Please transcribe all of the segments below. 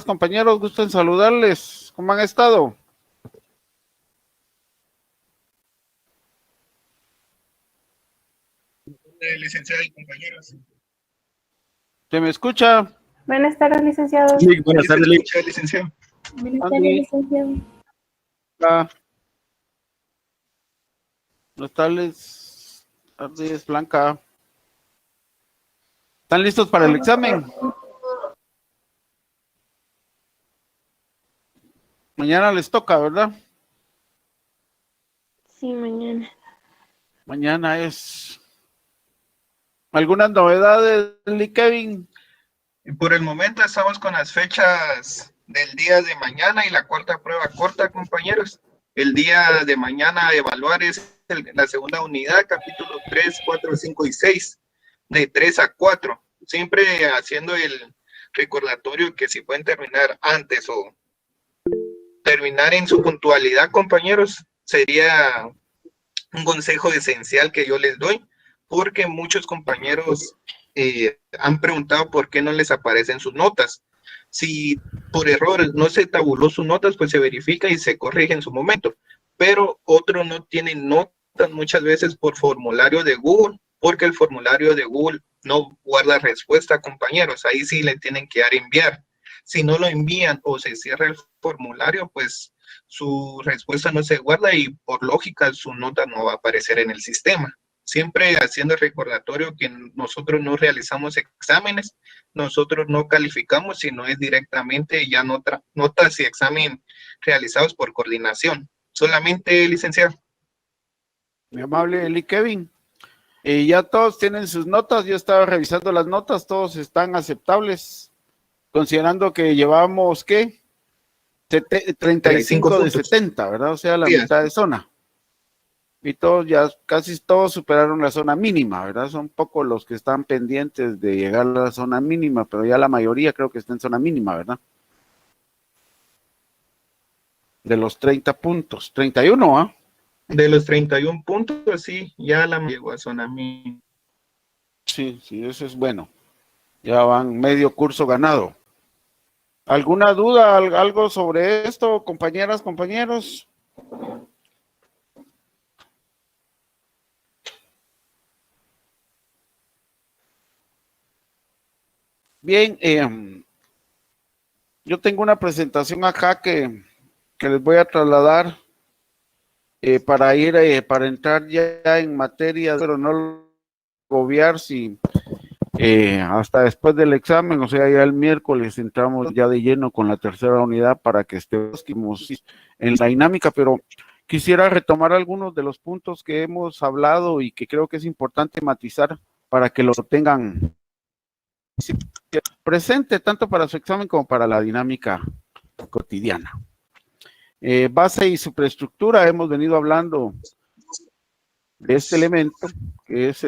Compañeros, gusto en saludarles. ¿Cómo han estado? Licenciado y compañeros. ¿Se me escucha? Buenas tardes, licenciado. Sí, buenas tardes, licenciado. Buenas tardes, licenciado. Buenas tardes, Blanca. ¿Están listos para el examen? Mañana les toca, ¿verdad? Sí, mañana. Mañana es. ¿Algunas novedades, Lee Kevin? Por el momento estamos con las fechas del día de mañana y la cuarta prueba corta, compañeros. El día de mañana a evaluar es la segunda unidad, capítulo 3, 4, 5 y 6, de 3 a 4. Siempre haciendo el recordatorio que si pueden terminar antes o terminar en su puntualidad, compañeros, sería un consejo esencial que yo les doy, porque muchos compañeros han preguntado por qué no les aparecen sus notas. Si por error no se tabuló sus notas, pues se verifica y se corrige en su momento. Pero otros no tienen notas muchas veces por formulario de Google, porque el formulario de Google no guarda respuesta, compañeros. Ahí sí le tienen que dar enviar. Si no lo envían o se cierra el formulario, pues su respuesta no se guarda y por lógica su nota no va a aparecer en el sistema. Siempre haciendo el recordatorio que nosotros no realizamos exámenes, nosotros no calificamos, sino es directamente ya notas y examen realizados por coordinación. Solamente, licenciado. Mi amable Lee Kevin. Ya todos tienen sus notas, yo estaba revisando las notas, todos están aceptables, considerando que llevamos, ¿qué? 35 de 70, ¿verdad? O sea, la mitad de zona. Y todos ya, casi todos superaron la zona mínima, ¿verdad? Son pocos los que están pendientes de llegar a la zona mínima, pero ya la mayoría creo que está en zona mínima, ¿verdad? De los 30 puntos, 31, ¿ah? De los 31 puntos, sí, ya la llegó a zona mínima. Sí, eso es bueno. Ya van medio curso ganado. ¿Alguna duda, algo sobre esto, compañeras, compañeros? Bien, yo tengo una presentación acá que les voy a trasladar para entrar ya en materia, pero no obviar si hasta después del examen, o sea, ya el miércoles entramos ya de lleno con la tercera unidad para que estemos en la dinámica, pero quisiera retomar algunos de los puntos que hemos hablado y que creo que es importante matizar para que lo tengan presente tanto para su examen como para la dinámica cotidiana. Base y superestructura, hemos venido hablando de este elemento, que es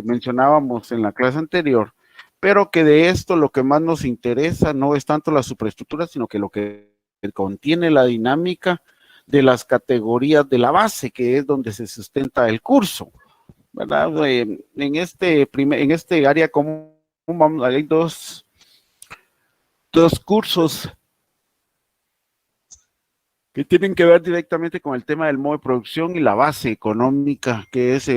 mencionábamos en la clase anterior, pero que de esto lo que más nos interesa no es tanto la superestructura, sino que lo que contiene la dinámica de las categorías de la base, que es donde se sustenta el curso, ¿verdad? En este área común hay dos cursos que tienen que ver directamente con el tema del modo de producción y la base económica, que es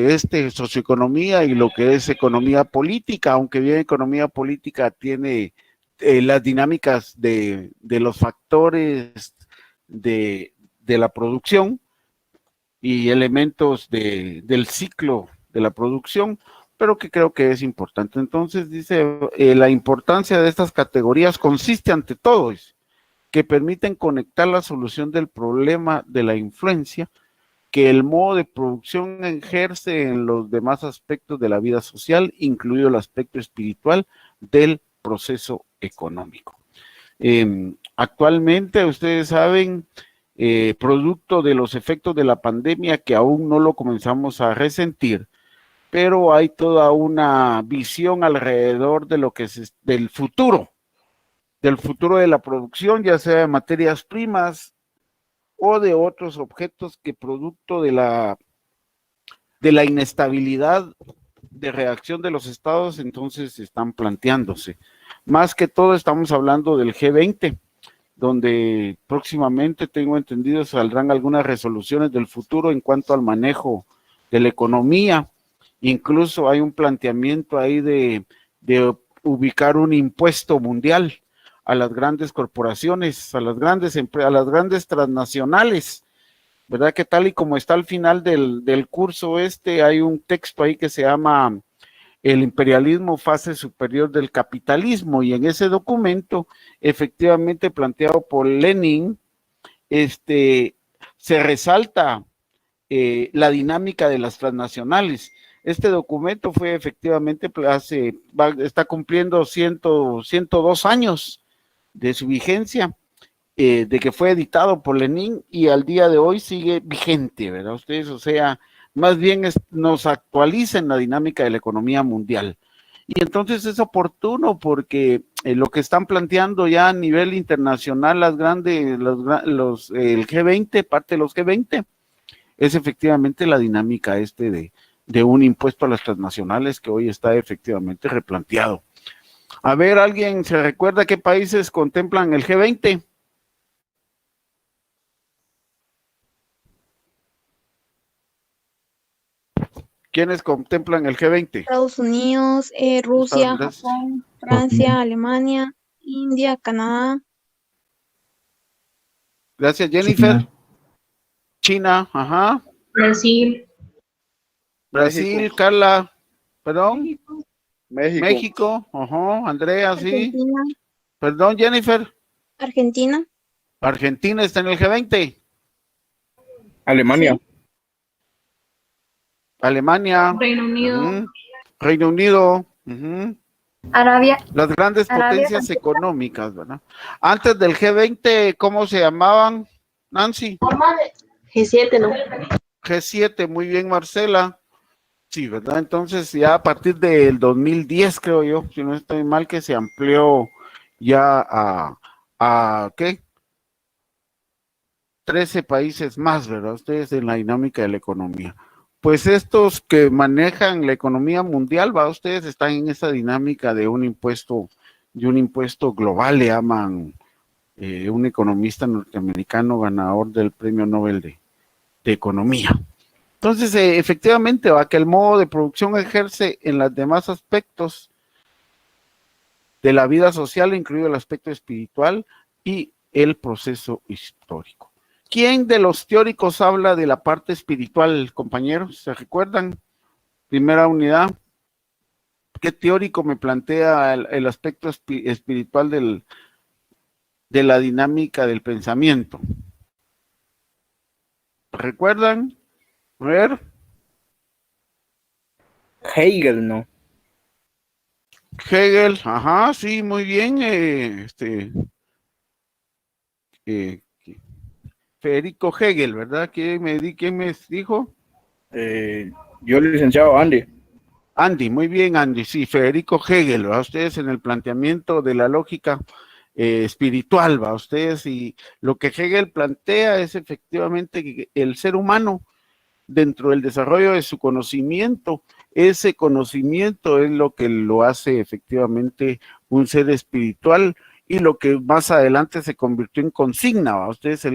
socioeconomía y lo que es economía política, aunque bien economía política tiene las dinámicas de los factores de la producción y elementos del ciclo de la producción, pero que creo que es importante. Entonces dice, la importancia de estas categorías consiste ante todo, que permiten conectar la solución del problema de la influencia que el modo de producción ejerce en los demás aspectos de la vida social, incluido el aspecto espiritual del proceso económico. Actualmente, ustedes saben, producto de los efectos de la pandemia que aún no lo comenzamos a resentir, pero hay toda una visión alrededor de lo que es del futuro de la producción, ya sea de materias primas o de otros objetos que producto de la inestabilidad de reacción de los estados, entonces están planteándose. Más que todo estamos hablando del G20, donde próximamente, tengo entendido, saldrán algunas resoluciones del futuro en cuanto al manejo de la economía. Incluso hay un planteamiento ahí de ubicar un impuesto mundial a las grandes corporaciones, a las grandes empresas, a las grandes transnacionales, ¿verdad? Que tal y como está al final del curso hay un texto ahí que se llama El imperialismo, fase superior del capitalismo, y en ese documento, efectivamente planteado por Lenin, se resalta la dinámica de las transnacionales. Este documento fue efectivamente, está cumpliendo 102 años de su vigencia, de que fue editado por Lenin, y al día de hoy sigue vigente, ¿verdad? Ustedes, o sea, más bien nos actualiza en la dinámica de la economía mundial. Y entonces es oportuno porque lo que están planteando ya a nivel internacional el G20, parte de los G20, es efectivamente la dinámica de un impuesto a las transnacionales que hoy está efectivamente replanteado. A ver, ¿alguien se recuerda qué países contemplan el G20? ¿Quiénes contemplan el G20? Estados Unidos, Rusia, Estados Unidos. Japón, Francia, Alemania, India, Canadá. Gracias, Jennifer. China, ajá. Brasil, Brasil, Carla, perdón. México. México, ajá. Andrea, sí. Argentina, Perdón, Jennifer. Argentina, Argentina está en el G20. Alemania. Alemania. Reino Unido, Ujú. Reino Unido. Ujú. Arabia, Las grandes Arabia potencias Saudita. económicas, ¿verdad? Antes del G20, ¿cómo se llamaban, Nancy? G7, ¿no? G7, muy bien, Marcela. Sí, ¿verdad? Entonces ya a partir del 2010, creo yo, si no estoy mal, que se amplió ya ¿qué? 13 países más, ¿verdad? Ustedes en la dinámica de la economía. Pues estos que manejan la economía mundial, ¿va? Ustedes están en esa dinámica de un impuesto global, le llaman un economista norteamericano ganador del Premio Nobel de Economía. Entonces, efectivamente, va que el modo de producción ejerce en los demás aspectos de la vida social, incluido el aspecto espiritual y el proceso histórico. ¿Quién de los teóricos habla de la parte espiritual, compañeros? ¿Se recuerdan? Primera unidad. ¿Qué teórico me plantea el aspecto espiritual de la dinámica del pensamiento? ¿Recuerdan? A ver. Hegel, ¿no? Hegel, ajá, sí, muy bien. Federico Hegel, ¿verdad? ¿Quién me dijo? Yo, licenciado Andy. Andy, muy bien, Andy, sí, Federico Hegel, ¿va? Ustedes en el planteamiento de la lógica espiritual, ¿va? Ustedes, y lo que Hegel plantea es efectivamente que el ser humano, dentro del desarrollo de su conocimiento, ese conocimiento es lo que lo hace efectivamente un ser espiritual, y lo que más adelante se convirtió en consigna, ¿va? Ustedes,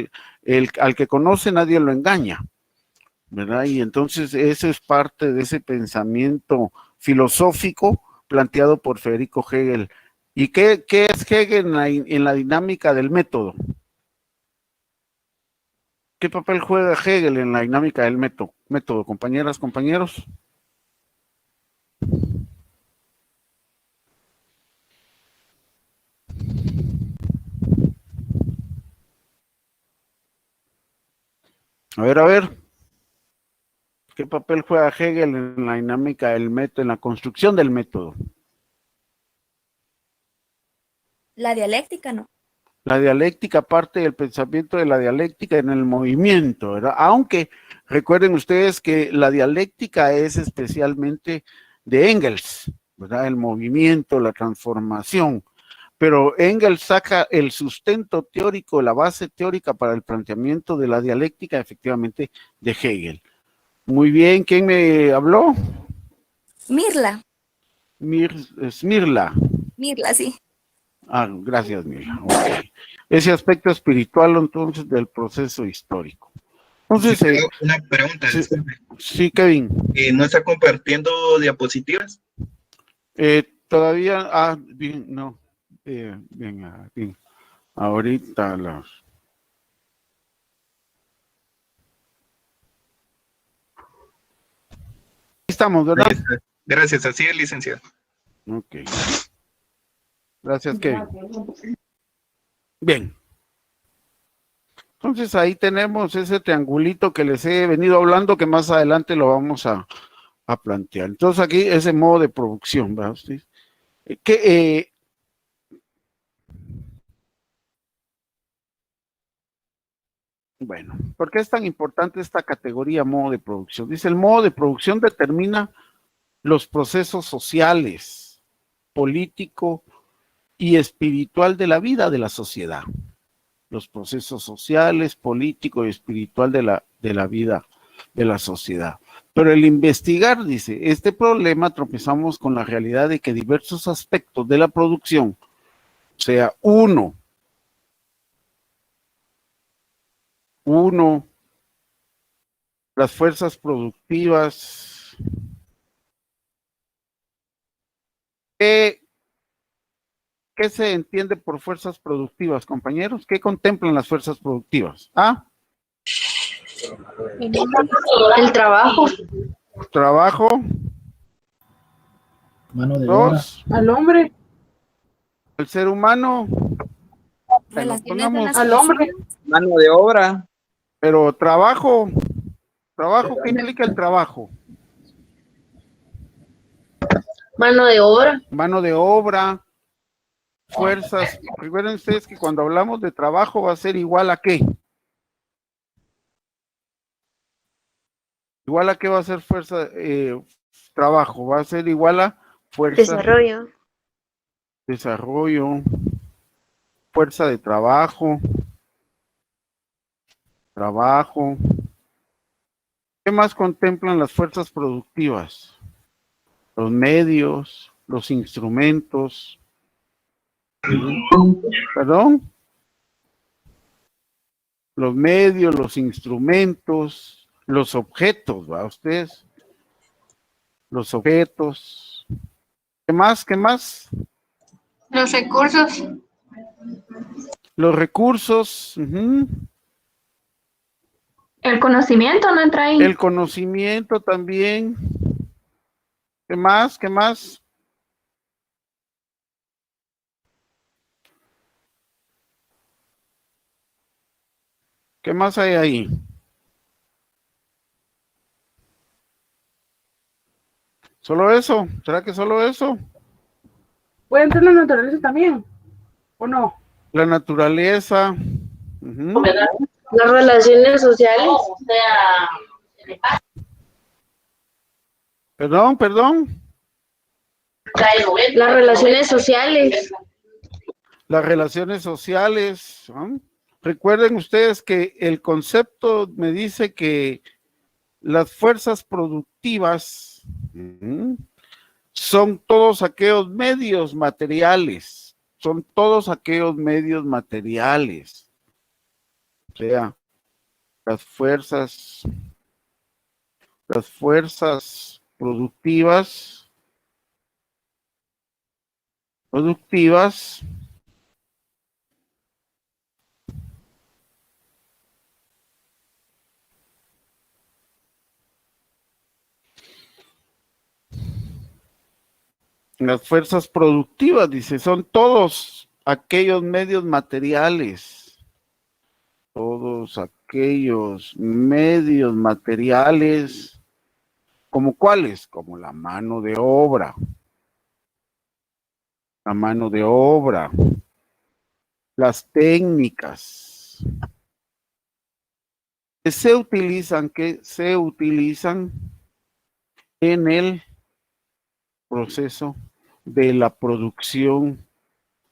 al que conoce nadie lo engaña, ¿verdad? Y entonces eso es parte de ese pensamiento filosófico planteado por Federico Hegel. ¿Y qué es Hegel en la dinámica del método? ¿Qué papel juega Hegel en la dinámica del método, compañeras, compañeros? A ver. ¿Qué papel juega Hegel en la dinámica del método, en la construcción del método? La dialéctica, ¿no? La dialéctica, parte del pensamiento de la dialéctica en el movimiento, ¿verdad? Aunque recuerden ustedes que la dialéctica es especialmente de Engels, ¿verdad? El movimiento, la transformación. Pero Engels saca el sustento teórico, la base teórica para el planteamiento de la dialéctica, efectivamente, de Hegel. Muy bien, ¿quién me habló? Mirla. Smirla. Mirla, sí. Ah, gracias, Mila. Ok. Ese aspecto espiritual, entonces, del proceso histórico. Entonces, Sí, una pregunta, sí, disculpe. sí, Kevin. ¿No está compartiendo diapositivas? Todavía, bien, no. Bien. Ahorita las. Estamos, ¿verdad? Gracias, así es, licenciado. Ok. Gracias, Kevin. Bien. Entonces ahí tenemos ese triangulito que les he venido hablando, que más adelante lo vamos a plantear. Entonces aquí ese modo de producción, ¿verdad? Que, bueno, ¿por qué es tan importante esta categoría modo de producción? Dice, el modo de producción determina los procesos sociales, político y espiritual de la vida de la sociedad. Los procesos sociales, político y espiritual de la vida de la sociedad. Pero el investigar, dice, este problema tropezamos con la realidad de que diversos aspectos de la producción, o sea, uno, las fuerzas productivas, ¿qué se entiende por fuerzas productivas, compañeros? ¿Qué contemplan las fuerzas productivas? El trabajo. Trabajo. Mano de Dos. obra. Al hombre. El ser humano. Relaciones de las al hombre. Mano de obra. Pero trabajo, ¿qué implica el trabajo? Mano de obra. Mano de obra, fuerzas. Recuerden ustedes que cuando hablamos de trabajo va a ser igual a qué. Igual a qué va a ser fuerza, trabajo, va a ser igual a fuerza. Desarrollo, fuerza de trabajo. ¿Qué más contemplan las fuerzas productivas? Los medios, los instrumentos. ¿Perdón? Los medios, los instrumentos, los objetos, ¿va ustedes? Los objetos. ¿Qué más? Los recursos. Los recursos. El conocimiento no entra ahí. El conocimiento también. ¿Qué más? ¿Qué más hay ahí? ¿Solo eso? ¿Será que solo eso? ¿Puede entrar la naturaleza también? ¿O no? La naturaleza. Las relaciones sociales. Perdón. Las relaciones sociales. Las relaciones sociales. Recuerden ustedes que el concepto me dice que las fuerzas productivas son todos aquellos medios materiales. O sea, las fuerzas productivas, dice, son todos aquellos medios materiales, ¿como cuáles? Como la mano de obra, las técnicas que se utilizan en el proceso de la producción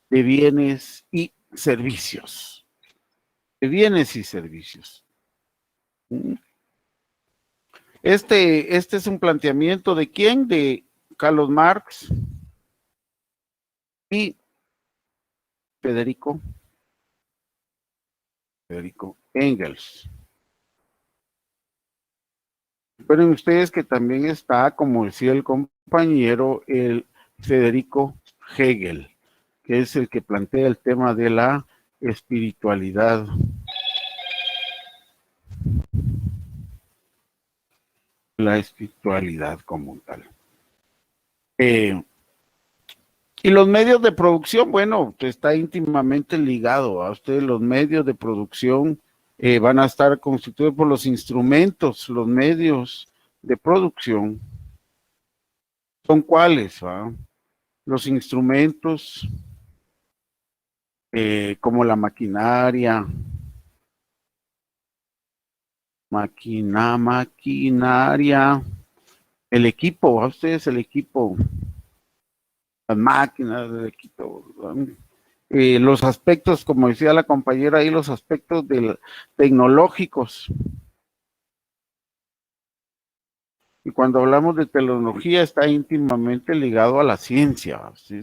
de bienes y servicios. Este es un planteamiento de ¿quién? De Carlos Marx. y Federico Engels. Recuerden ustedes que también está, como decía el compañero, el Federico Hegel, que es el que plantea el tema de la espiritualidad. La espiritualidad como tal. Y los medios de producción, bueno, está íntimamente ligado a ustedes. Los medios de producción van a estar constituidos por los instrumentos. Los medios de producción son cuáles, ¿va? Los instrumentos como la maquinaria, el equipo, a ustedes el equipo, las máquinas del equipo, los aspectos, como decía la compañera ahí, los aspectos tecnológicos. Y cuando hablamos de tecnología está íntimamente ligado a la ciencia, ¿sí?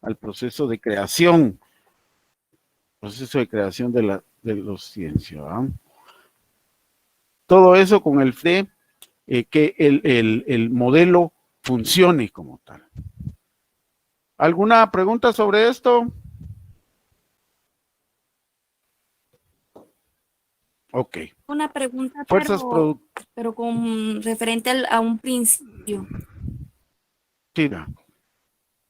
Al proceso de creación, de los ciencias, ¿verdad? Todo eso con el fin de que el modelo funcione como tal. ¿Alguna pregunta sobre esto? Ok. Una pregunta, Fuerzas pero con referente a un principio. productivas.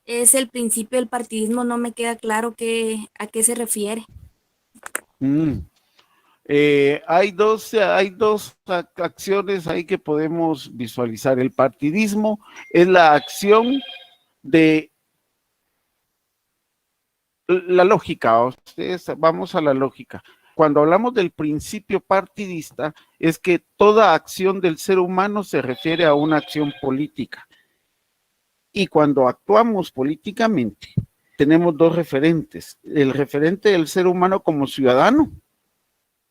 Es el principio del partidismo, no me queda claro a qué se refiere. Hay dos acciones ahí que podemos visualizar. El partidismo es la acción de la lógica. Ustedes, vamos a la lógica. Cuando hablamos del principio partidista, es que toda acción del ser humano se refiere a una acción política. Y cuando actuamos políticamente, tenemos dos referentes. El referente del ser humano como ciudadano,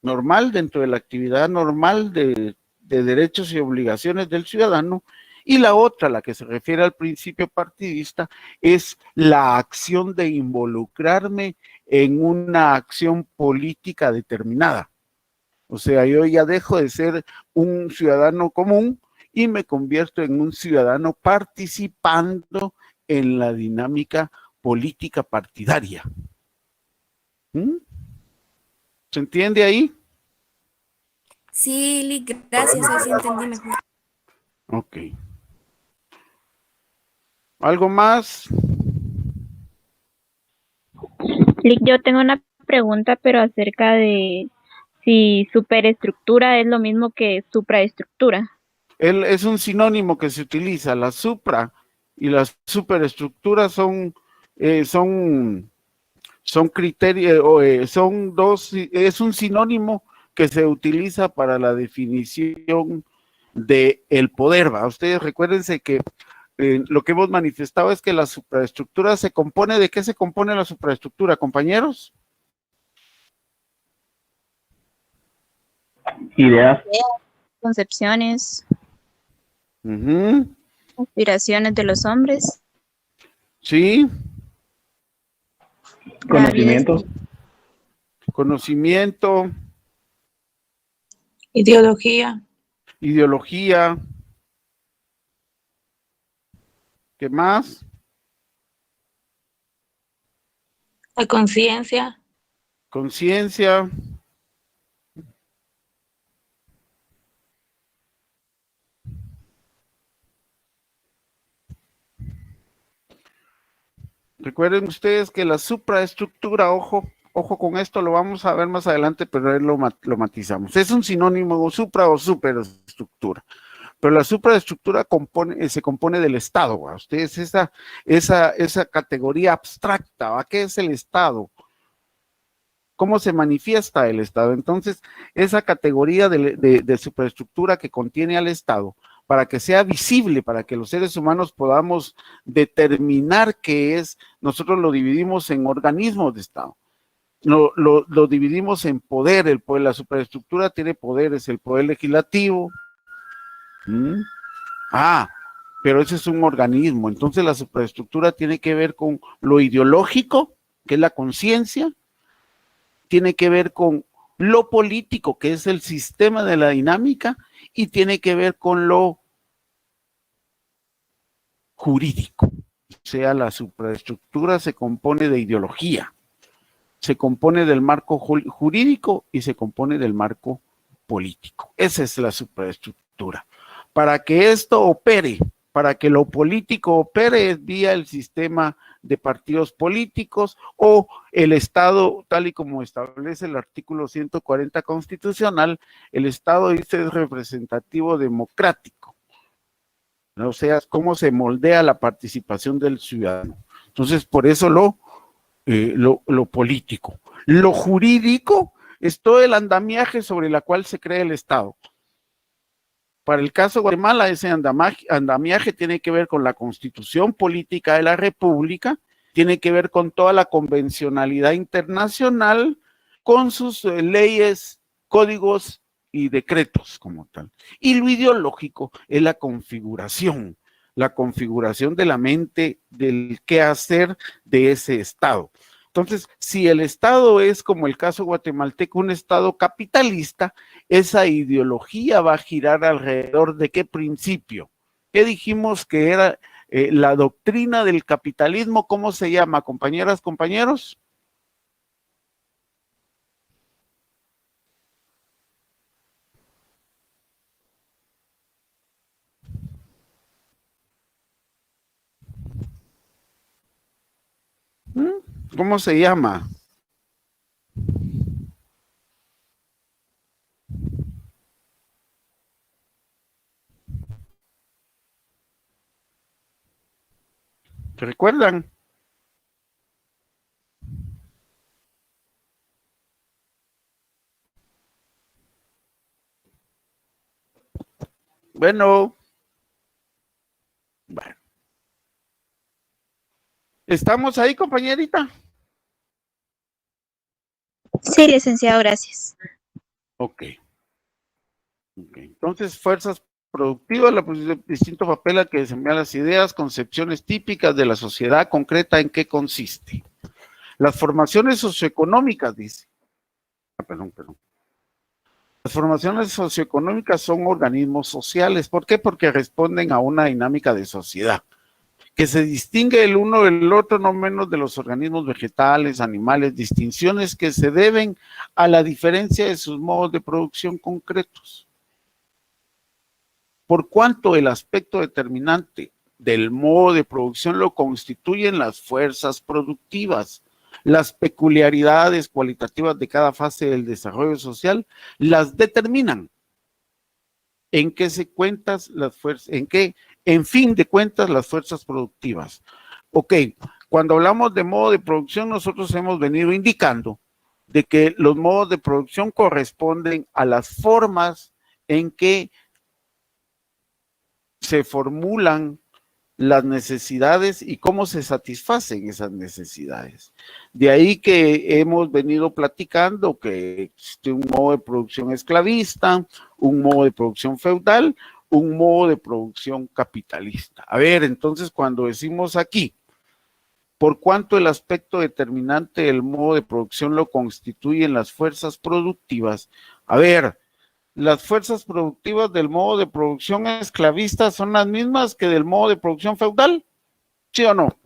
normal, dentro de la actividad normal de derechos y obligaciones del ciudadano, y la otra, la que se refiere al principio partidista, es la acción de involucrarme en una acción política determinada. O sea, yo ya dejo de ser un ciudadano común y me convierto en un ciudadano participando en la dinámica política partidaria. ¿Se entiende ahí? Sí, Lick, gracias, ahí sí entendí mejor. Ok. ¿Algo más? Lick, yo tengo una pregunta, pero acerca de si superestructura es lo mismo que supraestructura. Es un sinónimo que se utiliza. La supra y la superestructura son criterios, son dos, es un sinónimo que se utiliza para la definición del poder, ¿va? Ustedes recuérdense que lo que hemos manifestado es que la supraestructura se compone. ¿De qué se compone la supraestructura, compañeros? Ideas. Concepciones, Uh-huh. aspiraciones de los hombres. Sí. Conocimiento. Conocimiento. Ideología. Ideología. ¿Qué más? La conciencia. Conciencia. Recuerden ustedes que la supraestructura, ojo con esto, lo vamos a ver más adelante, pero ahí lo matizamos. Es un sinónimo supra o superestructura. Pero la supraestructura se compone del Estado, ¿va? Ustedes esa categoría abstracta, ¿va? ¿Qué es el Estado? ¿Cómo se manifiesta el Estado? Entonces, esa categoría de superestructura que contiene al Estado, para que sea visible, para que los seres humanos podamos determinar qué es, nosotros lo dividimos en organismos de Estado. Lo dividimos en poder. La superestructura tiene poderes, el poder legislativo. pero ese es un organismo. Entonces la supraestructura tiene que ver con lo ideológico, que es la conciencia, tiene que ver con lo político, que es el sistema de la dinámica, y tiene que ver con lo jurídico. O sea, la supraestructura se compone de ideología, se compone del marco jurídico y se compone del marco político. Esa es la supraestructura. Para que esto opere, para que lo político opere, es vía el sistema de partidos políticos o el Estado, tal y como establece el artículo 140 constitucional, el Estado dice es representativo democrático. O sea, cómo se moldea la participación del ciudadano. Entonces, por eso lo político. Lo jurídico es todo el andamiaje sobre la cual se crea el Estado. Para el caso de Guatemala, ese andamiaje tiene que ver con la constitución política de la República, tiene que ver con toda la convencionalidad internacional, con sus leyes, códigos y decretos como tal. Y lo ideológico es la configuración de la mente, del qué hacer de ese Estado. Entonces, si el Estado es, como el caso guatemalteco, un Estado capitalista, esa ideología va a girar alrededor de qué principio. ¿Qué dijimos que era la doctrina del capitalismo? ¿Cómo se llama, compañeras, compañeros? ¿Cómo se llama? ¿Se recuerdan? Bueno. ¿Estamos ahí, compañerita? Sí, licenciado, gracias. Ok. Entonces, fuerzas productivas, distinto papel al que desempeñan las ideas, concepciones típicas de la sociedad concreta, ¿en qué consiste? Las formaciones socioeconómicas, dice. Perdón. Las formaciones socioeconómicas son organismos sociales. ¿Por qué? Porque responden a una dinámica de sociedad, que se distingue el uno del otro no menos de los organismos vegetales, animales, distinciones que se deben a la diferencia de sus modos de producción concretos. Por cuanto el aspecto determinante del modo de producción lo constituyen las fuerzas productivas, las peculiaridades cualitativas de cada fase del desarrollo social las determinan. En fin de cuentas, las fuerzas productivas. Ok, cuando hablamos de modo de producción, nosotros hemos venido indicando de que los modos de producción corresponden a las formas en que se formulan las necesidades y cómo se satisfacen esas necesidades. De ahí que hemos venido platicando que existe un modo de producción esclavista, un modo de producción feudal, un modo de producción capitalista. A ver, entonces cuando decimos aquí, por cuanto el aspecto determinante del modo de producción lo constituyen las fuerzas productivas, a ver, las fuerzas productivas del modo de producción esclavista son las mismas que del modo de producción feudal, ¿sí o no?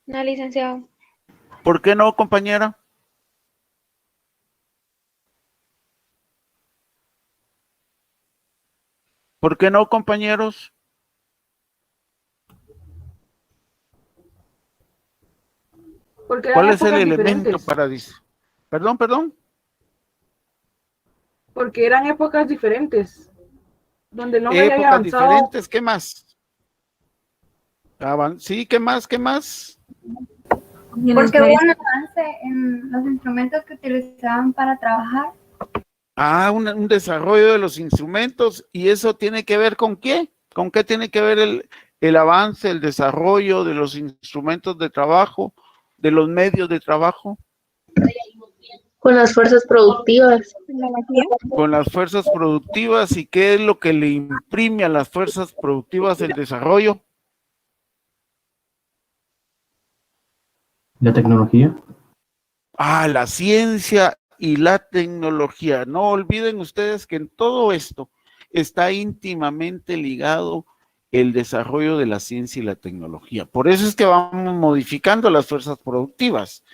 No, licenciado. ¿Por qué no, compañera? ¿Por qué no, compañeros? Porque ¿Cuál eran es el épocas elemento diferentes. para decir? Perdón. Porque eran épocas diferentes, donde el hombre ya había Épocas avanzado. diferentes, ¿qué más? Sí, ¿qué más? Porque hubo un avance en los instrumentos que utilizaban para trabajar. Un desarrollo de los instrumentos, y eso tiene que ver ¿con qué? ¿Con qué tiene que ver el avance, el desarrollo de los instrumentos de trabajo, de los medios de trabajo? Con las fuerzas productivas. Con las fuerzas productivas. ¿Y qué es lo que le imprime a las fuerzas productivas el desarrollo? La tecnología. La ciencia y la tecnología. No olviden ustedes que en todo esto está íntimamente ligado el desarrollo de la ciencia y la tecnología. Por eso es que vamos modificando las fuerzas productivas,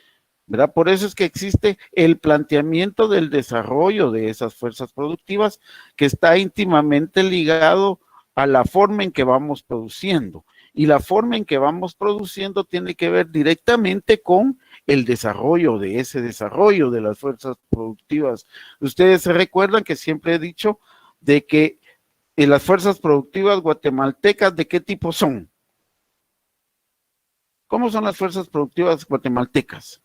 ¿verdad? Por eso es que existe el planteamiento del desarrollo de esas fuerzas productivas que está íntimamente ligado a la forma en que vamos produciendo. Y la forma en que vamos produciendo tiene que ver directamente con el desarrollo de ese desarrollo de las fuerzas productivas. Ustedes se recuerdan que siempre he dicho de que las fuerzas productivas guatemaltecas, ¿de qué tipo son? ¿Cómo son las fuerzas productivas guatemaltecas?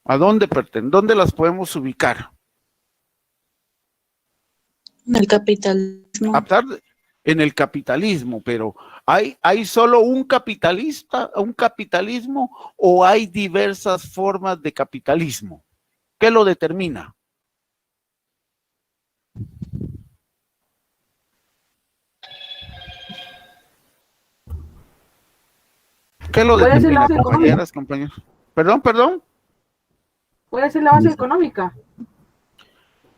¿A dónde pertenecen? ¿Dónde las podemos ubicar? En el capitalismo. En el capitalismo, pero ¿hay solo un capitalismo o hay diversas formas de capitalismo? ¿Qué lo determina? ¿Qué lo determina, compañeras, compañeros? Perdón. ¿Puede ser la base económica?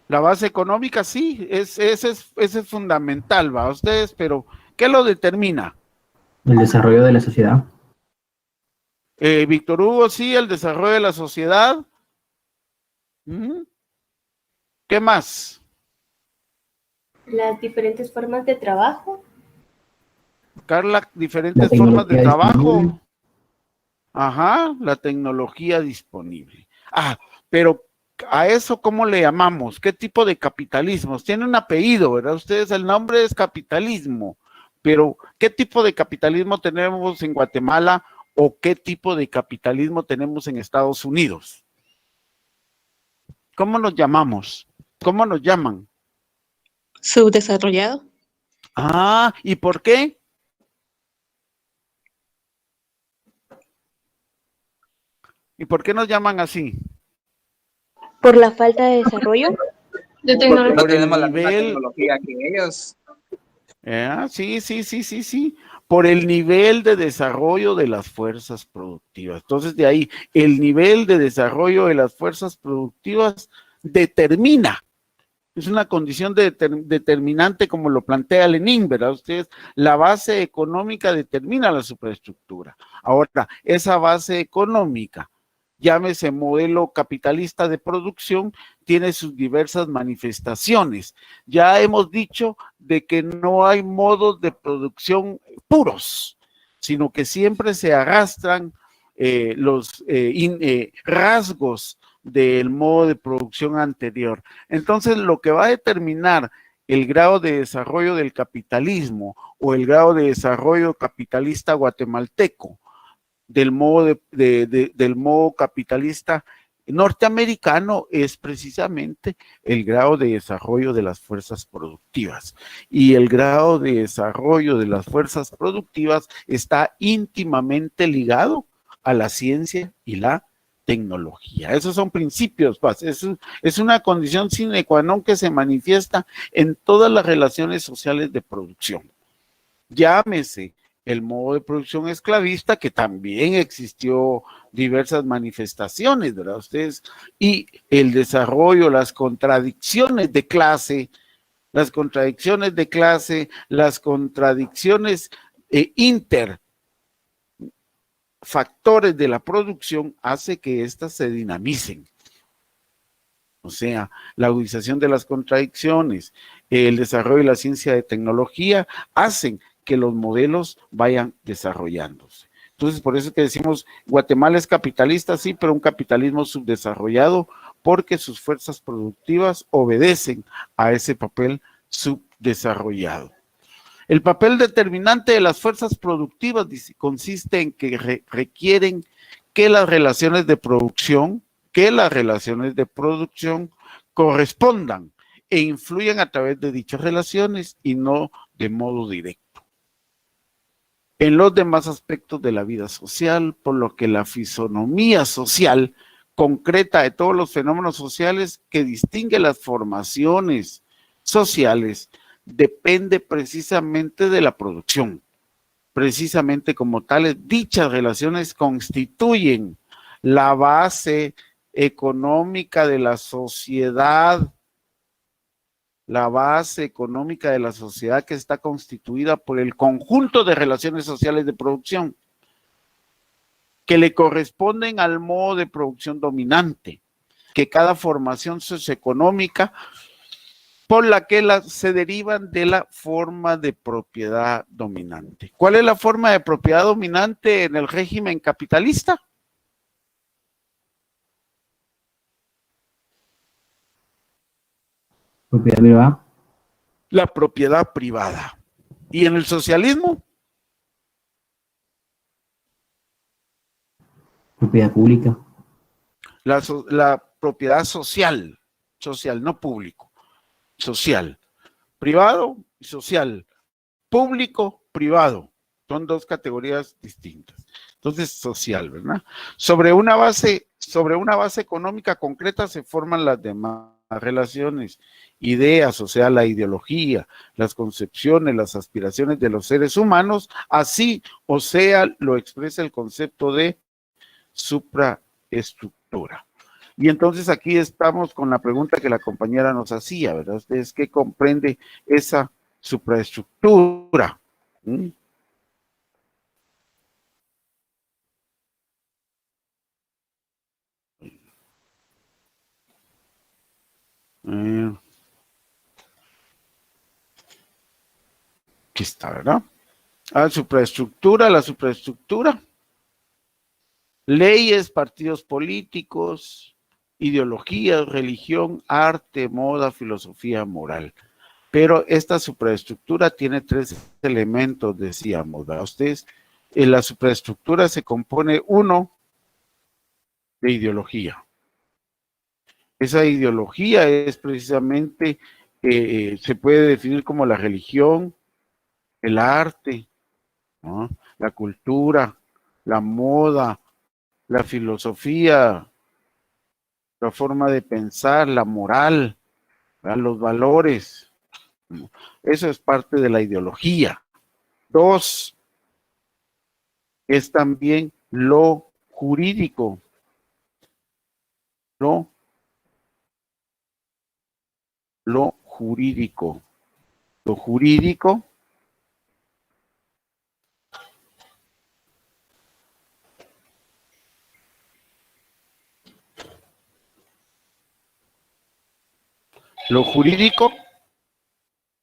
La base económica, sí, ese es fundamental, ¿va? Ustedes, pero ¿qué lo determina? El desarrollo de la sociedad. Víctor Hugo, sí, el desarrollo de la sociedad. ¿Qué más? Las diferentes formas de trabajo. Carla, diferentes formas de trabajo. Ajá, la tecnología disponible. Pero a eso, ¿cómo le llamamos? ¿Qué tipo de capitalismo? Tiene un apellido, ¿verdad? Ustedes, el nombre es capitalismo, pero ¿qué tipo de capitalismo tenemos en Guatemala o qué tipo de capitalismo tenemos en Estados Unidos? ¿Cómo nos llamamos? ¿Cómo nos llaman? Subdesarrollado. ¿Y por qué? ¿Y por qué nos llaman así? Por la falta de desarrollo. De tecnología. No tenemos la misma tecnología que ellos. Sí. Por el nivel de desarrollo de las fuerzas productivas. Entonces, de ahí, el nivel de desarrollo de las fuerzas productivas determina. Es una condición determinante como lo plantea Lenin, ¿verdad? Ustedes, la base económica determina la superestructura. Ahora, esa base económica, llámese modelo capitalista de producción, tiene sus diversas manifestaciones. Ya hemos dicho de que no hay modos de producción puros, sino que siempre se arrastran los rasgos del modo de producción anterior. Entonces, lo que va a determinar el grado de desarrollo del capitalismo o el grado de desarrollo capitalista guatemalteco del modo del modo capitalista norteamericano es precisamente el grado de desarrollo de las fuerzas productivas. Y el grado de desarrollo de las fuerzas productivas está íntimamente ligado a la ciencia y la tecnología. Esos son principios, es una condición sine qua non que se manifiesta en todas las relaciones sociales de producción. Llámese el modo de producción esclavista, que también existió diversas manifestaciones, ¿verdad? Ustedes, y el desarrollo, las contradicciones de clase, las interfactores de la producción hace que éstas se dinamicen. O sea, la agudización de las contradicciones, el desarrollo de la ciencia de tecnología hacen que los modelos vayan desarrollándose. Entonces, por eso es que decimos, Guatemala es capitalista, sí, pero un capitalismo subdesarrollado, porque sus fuerzas productivas obedecen a ese papel subdesarrollado. El papel determinante de las fuerzas productivas consiste en que requieren que las relaciones de producción correspondan e influyan a través de dichas relaciones y no de modo directo en los demás aspectos de la vida social, por lo que la fisonomía social concreta de todos los fenómenos sociales que distingue las formaciones sociales depende precisamente de la producción. Precisamente como tales, dichas relaciones constituyen la base económica de la sociedad, que está constituida por el conjunto de relaciones sociales de producción que le corresponden al modo de producción dominante, que cada formación socioeconómica por la que se derivan de la forma de propiedad dominante. ¿Cuál es la forma de propiedad dominante en el régimen capitalista? Propiedad privada. La propiedad privada. ¿Y en el socialismo? Propiedad pública. La propiedad social, no público, social. Privado y social. Público, privado. Son dos categorías distintas. Entonces, social, ¿verdad? Sobre una base económica concreta se forman las demás relaciones, ideas, o sea, la ideología, las concepciones, las aspiraciones de los seres humanos, así, o sea, lo expresa el concepto de supraestructura. Y entonces aquí estamos con la pregunta que la compañera nos hacía, ¿verdad? ¿Ustedes qué comprende esa supraestructura? ¿Mm? Aquí está, ¿verdad? La supraestructura. Leyes, partidos políticos, ideologías, religión, arte, moda, filosofía, moral. Pero esta supraestructura tiene tres elementos, decíamos, ¿verdad? Ustedes, en la supraestructura se compone uno de ideología. Esa ideología es precisamente, se puede definir como la religión, el arte, ¿no? La cultura, la moda, la filosofía, la forma de pensar, la moral, ¿verdad? Los valores. Eso es parte de la ideología. Dos, es también lo jurídico. Lo jurídico. Lo jurídico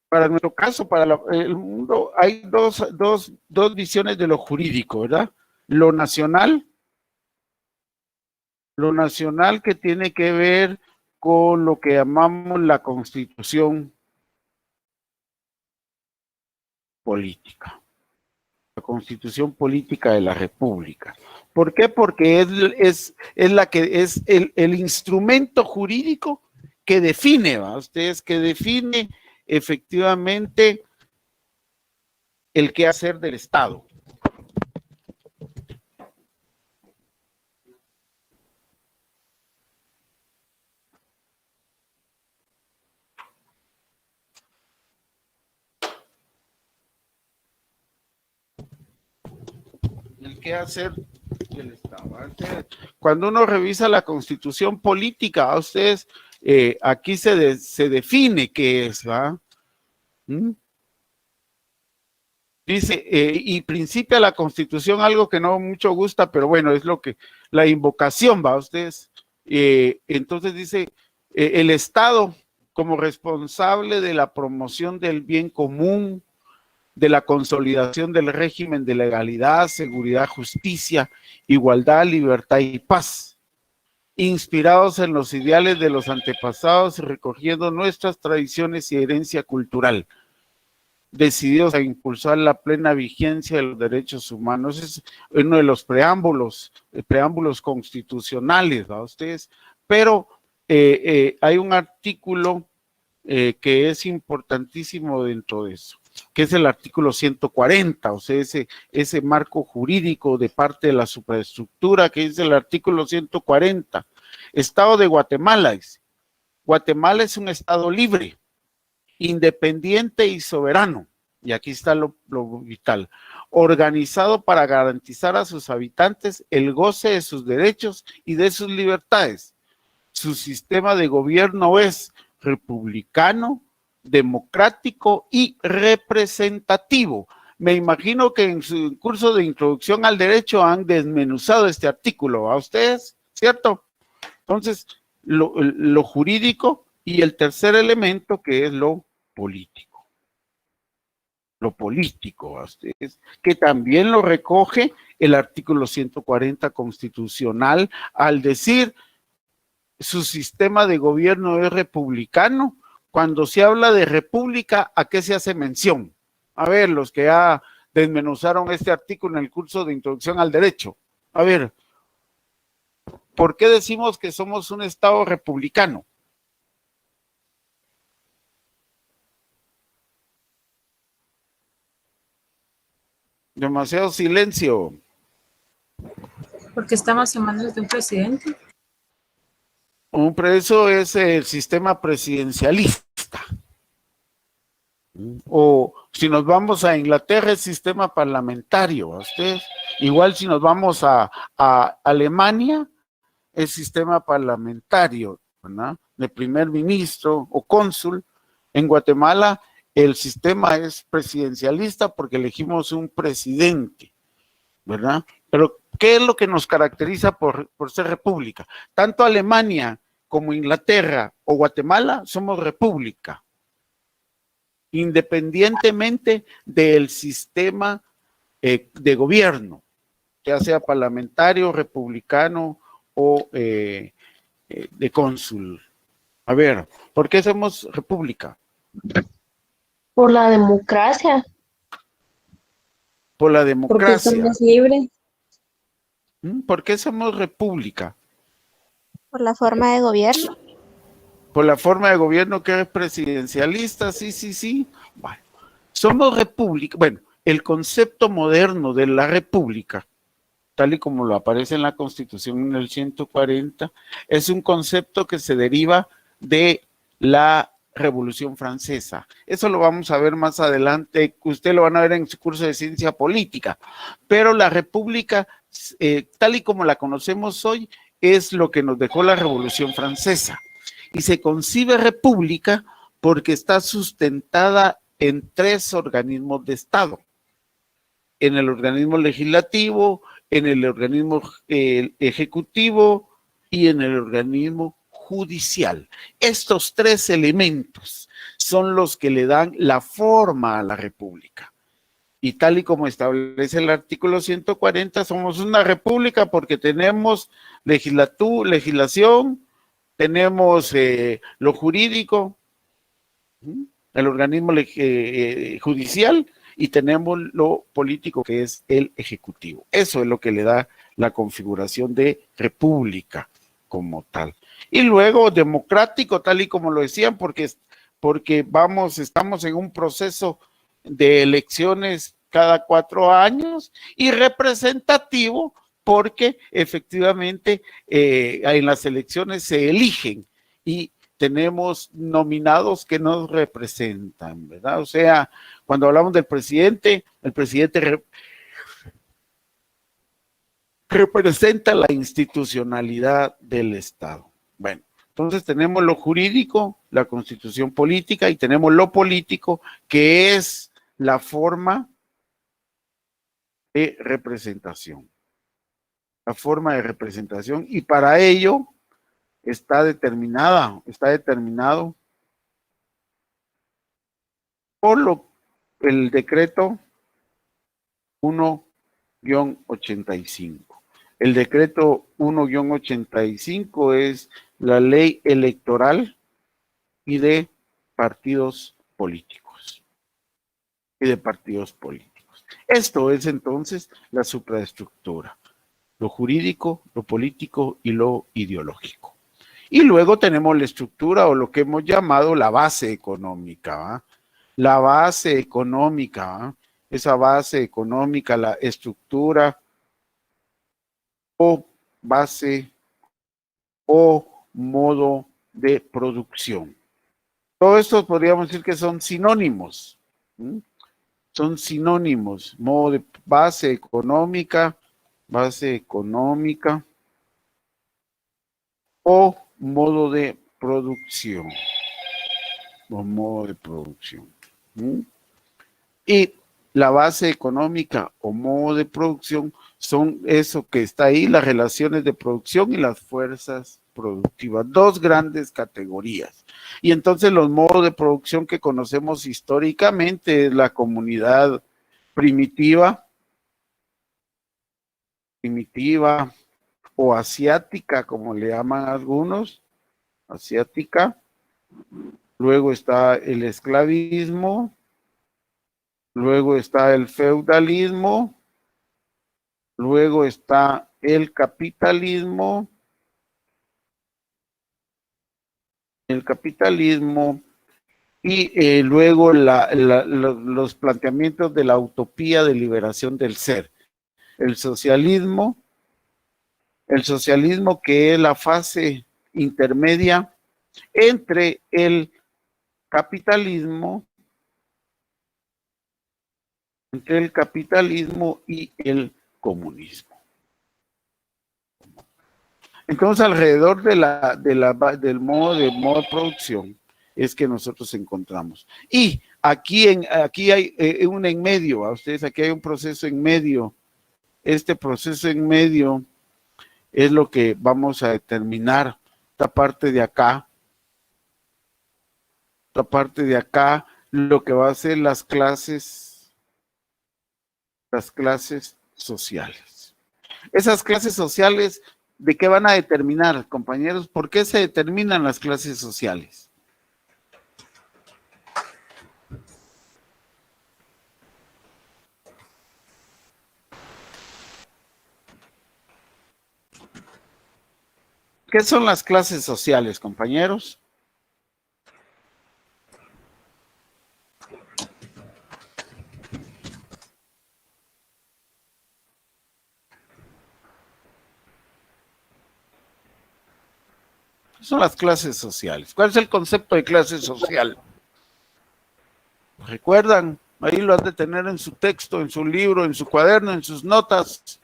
para nuestro caso, para el mundo, hay dos visiones de lo jurídico, ¿verdad? Lo nacional que tiene que ver con lo que llamamos la constitución política. La constitución política de la república. ¿Por qué? Porque es la que es el instrumento jurídico que define, ¿va? Ustedes, que define efectivamente el quehacer del Estado. El quehacer del Estado. Cuando uno revisa la constitución política, a ustedes aquí se define qué es, ¿va? Dice, y principia la constitución, algo que no mucho gusta, pero bueno, es lo que, la invocación, ¿va? Ustedes, entonces dice, el Estado como responsable de la promoción del bien común, de la consolidación del régimen de legalidad, seguridad, justicia, igualdad, libertad y paz, inspirados en los ideales de los antepasados y recogiendo nuestras tradiciones y herencia cultural, decididos a impulsar la plena vigencia de los derechos humanos. Es uno de los preámbulos constitucionales, ¿va? Ustedes, pero hay un artículo que es importantísimo dentro de eso, que es el artículo 140, o sea, ese marco jurídico de parte de la supraestructura, que es el artículo 140, Estado de Guatemala. Dice. Guatemala es un estado libre, independiente y soberano. Y aquí está lo vital. Organizado para garantizar a sus habitantes el goce de sus derechos y de sus libertades. Su sistema de gobierno es republicano, democrático y representativo. Me imagino que en su curso de introducción al derecho han desmenuzado este artículo a ustedes, ¿cierto? Entonces, lo jurídico y el tercer elemento que es lo político. Lo político a ustedes, que también lo recoge el artículo 140 constitucional al decir su sistema de gobierno es republicano. Cuando se habla de república, ¿a qué se hace mención? A ver, los que ya desmenuzaron este artículo en el curso de introducción al derecho. A ver, ¿por qué decimos que somos un estado republicano? Demasiado silencio. Porque estamos en manos de un presidente. Eso es el sistema presidencialista. O si nos vamos a Inglaterra, el sistema parlamentario. ¿A ustedes? Igual si nos vamos a Alemania, el sistema parlamentario, ¿verdad? De primer ministro o cónsul. En Guatemala, el sistema es presidencialista porque elegimos un presidente, ¿verdad? Pero, ¿qué es lo que nos caracteriza por ser república? Tanto Alemania como Inglaterra o Guatemala somos república, independientemente del sistema de gobierno, ya sea parlamentario, republicano o de cónsul. A ver, ¿por qué somos república? Por la democracia. Por la Porque democracia. somos libres. ¿Por qué somos república? Por la forma de gobierno. Por la forma de gobierno que es presidencialista, sí. Bueno, somos república. Bueno, el concepto moderno de la república, tal y como lo aparece en la Constitución en el 140, es un concepto que se deriva de la Revolución Francesa. Eso lo vamos a ver más adelante, usted lo van a ver en su curso de ciencia política, pero la república, tal y como la conocemos hoy, es lo que nos dejó la Revolución Francesa. Y se concibe república porque está sustentada en 3 organismos de Estado. En el organismo legislativo, en el organismo ejecutivo y en el organismo judicial. Estos 3 elementos son los que le dan la forma a la república. Y tal y como establece el artículo 140, somos una república porque tenemos legislación, tenemos lo jurídico, el organismo judicial, y tenemos lo político que es el ejecutivo. Eso es lo que le da la configuración de república como tal. Y luego democrático, tal y como lo decían, porque estamos en un proceso de elecciones cada 4 años, y representativo porque efectivamente en las elecciones se eligen y tenemos nominados que nos representan, ¿verdad? O sea, cuando hablamos del presidente, el presidente representa la institucionalidad del Estado. Bueno, entonces tenemos lo jurídico, la constitución política, y tenemos lo político, que es la forma de representación. La forma de representación, y para ello está determinado por el decreto 1-85. El decreto 1-85 es la ley electoral y de partidos políticos. Esto es entonces la supraestructura, lo jurídico, lo político y lo ideológico. Y luego tenemos la estructura, o lo que hemos llamado la base económica, ¿va? La base económica, ¿va? Esa base económica, la estructura o base o modo de producción. Todo esto podríamos decir que son sinónimos. Son sinónimos. Modo de base económica o modo de producción. O modo de producción. Y la base económica o modo de producción son eso que está ahí, las relaciones de producción y las fuerzas productivas, dos grandes categorías. Y entonces los modos de producción que conocemos históricamente es la comunidad primitiva o asiática, como le llaman algunos, asiática. Luego está el esclavismo, luego está el feudalismo, luego está el capitalismo, y luego los planteamientos de la utopía de liberación del ser. El socialismo que es la fase intermedia entre el capitalismo y el comunismo. Entonces, alrededor del modo de producción es que nosotros encontramos. Y aquí hay un en medio, a ustedes aquí hay un proceso en medio. Este proceso en medio es lo que vamos a determinar. Esta parte de acá, lo que va a ser las clases sociales. Esas clases sociales, ¿de qué van a determinar, compañeros? ¿Por qué se determinan las clases sociales? ¿Qué son las clases sociales, compañeros? ¿Qué son las clases sociales? ¿Cuál es el concepto de clase social? ¿Recuerdan? Ahí lo han de tener en su texto, en su libro, en su cuaderno, en sus notas.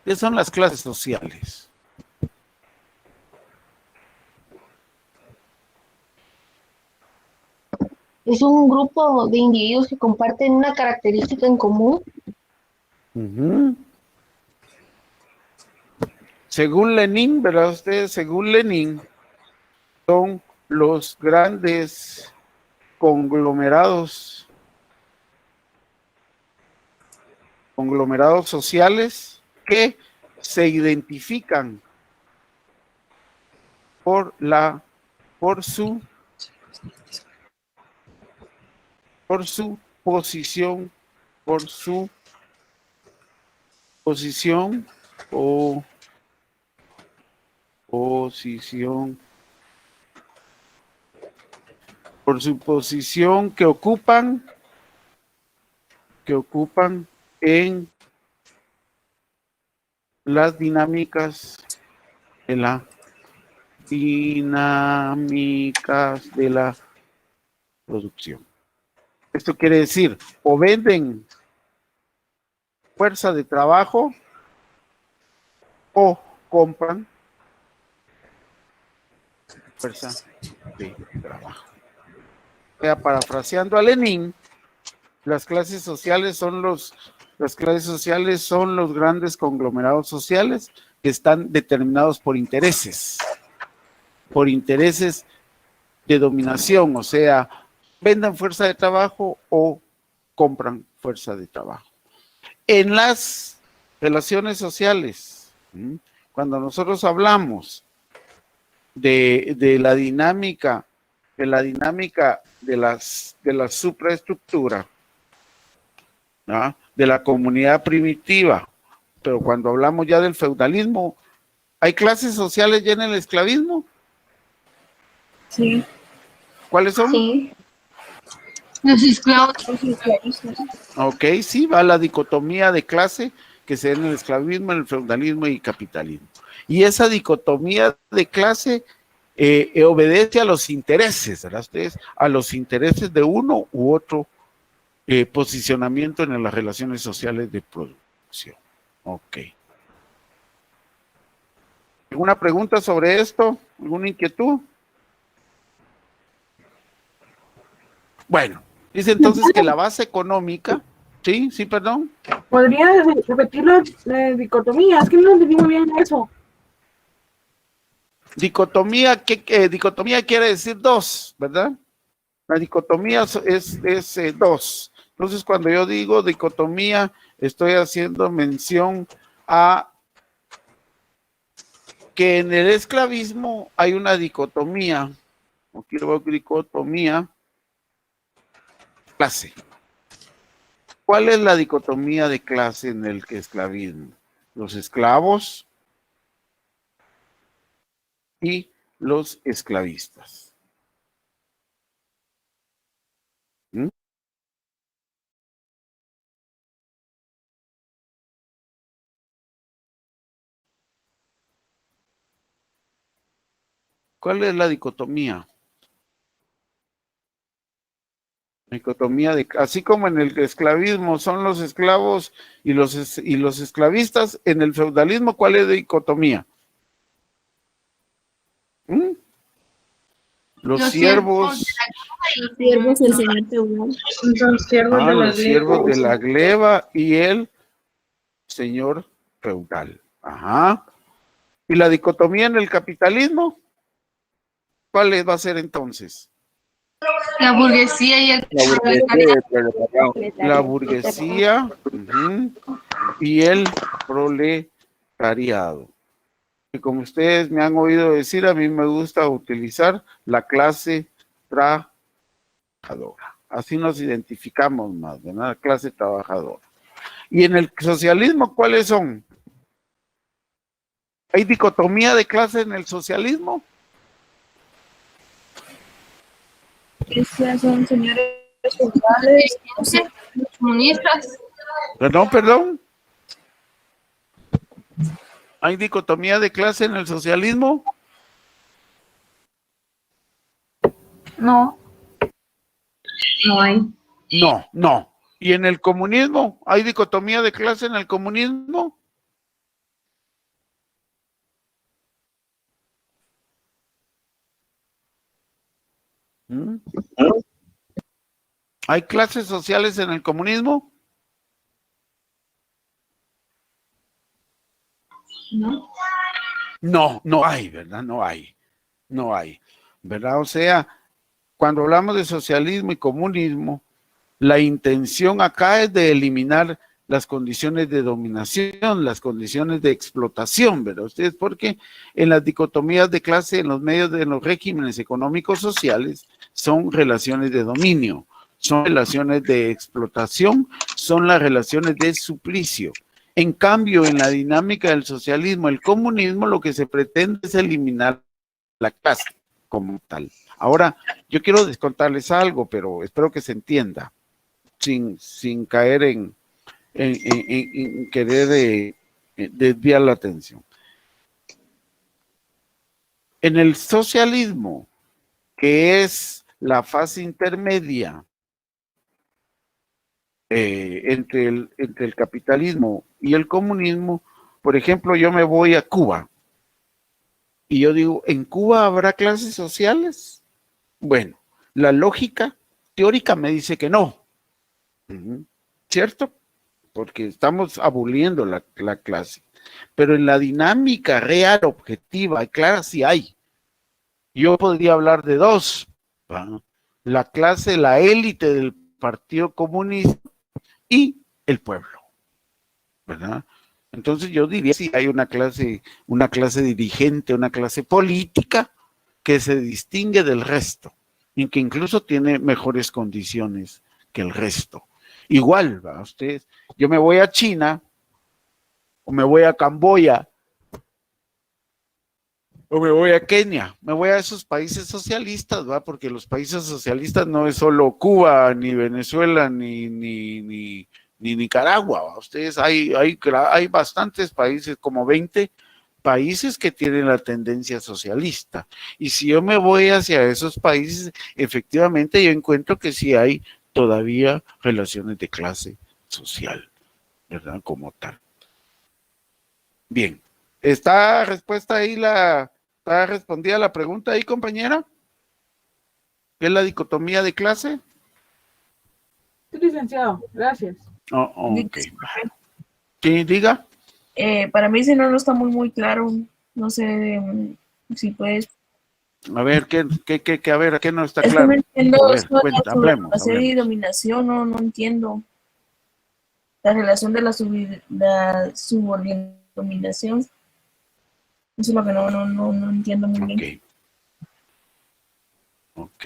¿Qué son las clases sociales? Es un grupo de individuos que comparten una característica en común. Según Lenin, ¿verdad ustedes? Según Lenin, son los grandes conglomerados sociales que se identifican por su posición que ocupan en las dinámicas de la producción. Esto quiere decir, o venden fuerza de trabajo o compran fuerza de trabajo. O sea, parafraseando a Lenin, las clases sociales son los grandes conglomerados sociales que están determinados por intereses de dominación, o sea, vendan fuerza de trabajo o compran fuerza de trabajo. En las relaciones sociales, cuando nosotros hablamos de la dinámica de la supraestructura, ¿no?, de la comunidad primitiva, pero cuando hablamos ya del feudalismo, ¿hay clases sociales ya en el esclavismo? Sí. ¿Cuáles son? Sí. Los esclavos, los esclavistas. Ok, sí, va la dicotomía de clase que se da en el esclavismo, en el feudalismo y capitalismo. Y esa dicotomía de clase obedece a los intereses, ¿verdad? Ustedes, a los intereses de uno u otro posicionamiento en las relaciones sociales de producción. Ok. ¿Alguna pregunta sobre esto? ¿Alguna inquietud? Bueno, dice entonces que la base económica, sí, perdón. ¿Podría repetir la dicotomía? Es que no entendí muy bien eso. Dicotomía, dicotomía quiere decir dos, ¿verdad? La dicotomía es dos. Entonces, cuando yo digo dicotomía, estoy haciendo mención a que en el esclavismo hay una dicotomía, o quiero dicotomía, clase. ¿Cuál es la dicotomía de clase en el esclavismo? Los esclavos y los esclavistas. ¿Mm? ¿Cuál es la dicotomía? Dicotomía de, así como en el esclavismo son los esclavos y los esclavistas, en el feudalismo, ¿cuál es la dicotomía? ¿Mm? Los siervos. Los siervos del señor feudal. Los siervos de la Los siervos de la gleba y el señor feudal. Ajá. ¿Y la dicotomía en el capitalismo? ¿Cuál va a ser entonces? La burguesía y el La burguesía y el proletariado. Y como ustedes me han oído decir, a mí me gusta utilizar la clase trabajadora. Así nos identificamos más, ¿verdad? La clase trabajadora. Y en el socialismo, ¿cuáles son? ¿Hay dicotomía de clase en el socialismo? son señores feudales, comunistas. Perdón. ¿Hay dicotomía de clase en el socialismo? No. No hay. No. ¿Y en el comunismo? ¿Hay dicotomía de clase en el comunismo? ¿Hay clases sociales en el comunismo? No hay, ¿verdad? No hay, ¿verdad? O sea, cuando hablamos de socialismo y comunismo, la intención acá es de eliminar las condiciones de dominación, las condiciones de explotación, ¿verdad? Ustedes, porque en las dicotomías de clase, en los medios de los regímenes económicos sociales, son relaciones de dominio, son relaciones de explotación, son las relaciones de suplicio. En cambio, en la dinámica del socialismo, el comunismo, lo que se pretende es eliminar la clase como tal. Ahora, yo quiero descontarles algo, pero espero que se entienda, sin caer en querer desviar la atención. En el socialismo, que es la fase intermedia entre el capitalismo y el comunismo, por ejemplo, yo me voy a Cuba y yo digo, ¿en Cuba habrá clases sociales? Bueno, la lógica teórica me dice que no, ¿cierto? Porque estamos aboliendo la clase, pero en la dinámica real, objetiva, clara, sí hay. Yo podría hablar de dos, ¿va? La clase, la élite del Partido Comunista y el pueblo, ¿verdad? Entonces yo diría si hay una clase dirigente, una clase política que se distingue del resto y que incluso tiene mejores condiciones que el resto. Igual, ¿va? Ustedes, yo me voy a China o me voy a Camboya o me voy a Kenia, me voy a esos países socialistas, ¿va? Porque los países socialistas no es solo Cuba, ni Venezuela, ni ni Nicaragua. ¿Va? Ustedes hay bastantes países, como 20 países que tienen la tendencia socialista. Y si yo me voy hacia esos países, efectivamente yo encuentro que sí hay todavía relaciones de clase social, ¿verdad? Como tal. Bien. ¿Está respuesta ahí está respondida la pregunta ahí, compañera? ¿Qué es la dicotomía de clase? Sí, licenciado, gracias. Oh, ok. ¿Quién diga? Para mí, si no, no está muy claro. No sé si puedes. A ver, a ver, ¿qué no está Es que claro? no entiendo A ver, esto de cuenta, la hablemos. sublevación y dominación, no entiendo. La relación de la subordinación. Eso es lo que no entiendo muy bien. Ok.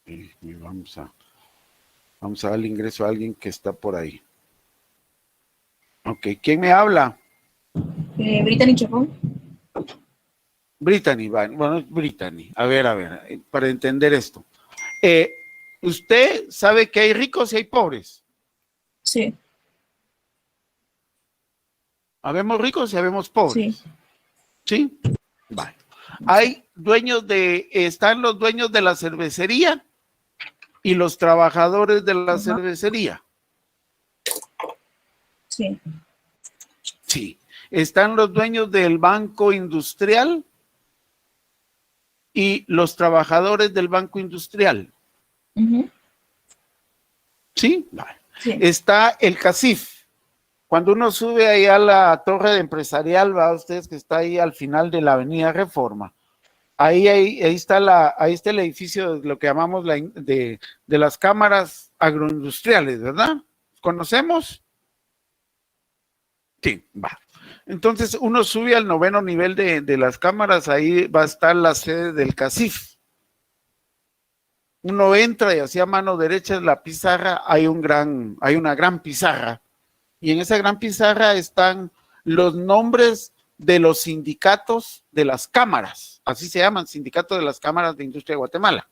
Y vamos a darle ingreso a alguien que está por ahí. Ok, ¿quién me habla? Brittany Chacón. Brittany, bueno, Brittany. A ver, para entender esto. ¿Usted sabe que hay ricos y hay pobres? Sí. ¿Habemos ricos y habemos pobres? Sí. ¿Sí? Vale. Están los dueños de la cervecería y los trabajadores de la cervecería. Sí. Sí. Están los dueños del banco industrial y los trabajadores del banco industrial. ¿Sí? Vale. Sí. Está el CACIF. Cuando uno sube ahí a la torre empresarial, va ustedes que está ahí al final de la avenida Reforma. Ahí está el edificio de lo que llamamos de las cámaras agroindustriales, ¿verdad? ¿Conocemos? Sí, va. Entonces uno sube al 9º nivel de las cámaras, ahí va a estar la sede del CACIF. Uno entra y hacia mano derecha de la pizarra hay una gran pizarra. Y en esa gran pizarra están los nombres de los sindicatos de las cámaras. Así se llaman, sindicatos de las cámaras de industria de Guatemala.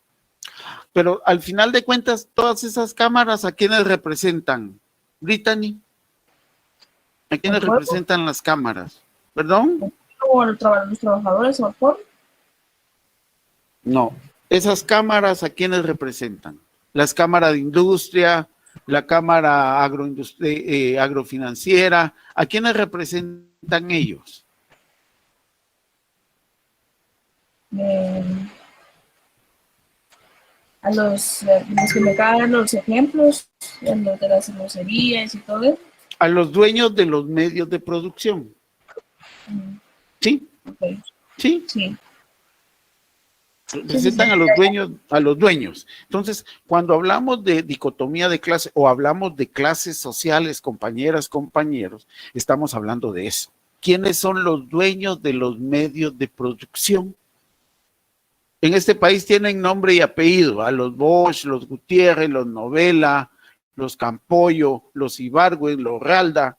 Pero al final de cuentas, todas esas cámaras, ¿a quiénes representan? Brittany. ¿A quiénes representan las cámaras? ¿Perdón? ¿O los trabajadores o el pueblo? No. Esas cámaras, ¿a quiénes representan? Las cámaras de industria, la cámara agrofinanciera, ¿a quiénes representan ellos? A los que me caen los ejemplos, los de las cervecerías y todo eso. A los dueños de los medios de producción. ¿Sí? Okay. ¿Sí? Sí. Representan a los dueños. Entonces, cuando hablamos de dicotomía de clase o hablamos de clases sociales, compañeras, compañeros, estamos hablando de eso. ¿Quiénes son los dueños de los medios de producción? En este país tienen nombre y apellido, a los Bosch, los Gutiérrez, los Novela, los Campoyo, los Ibargüen, los Ralda.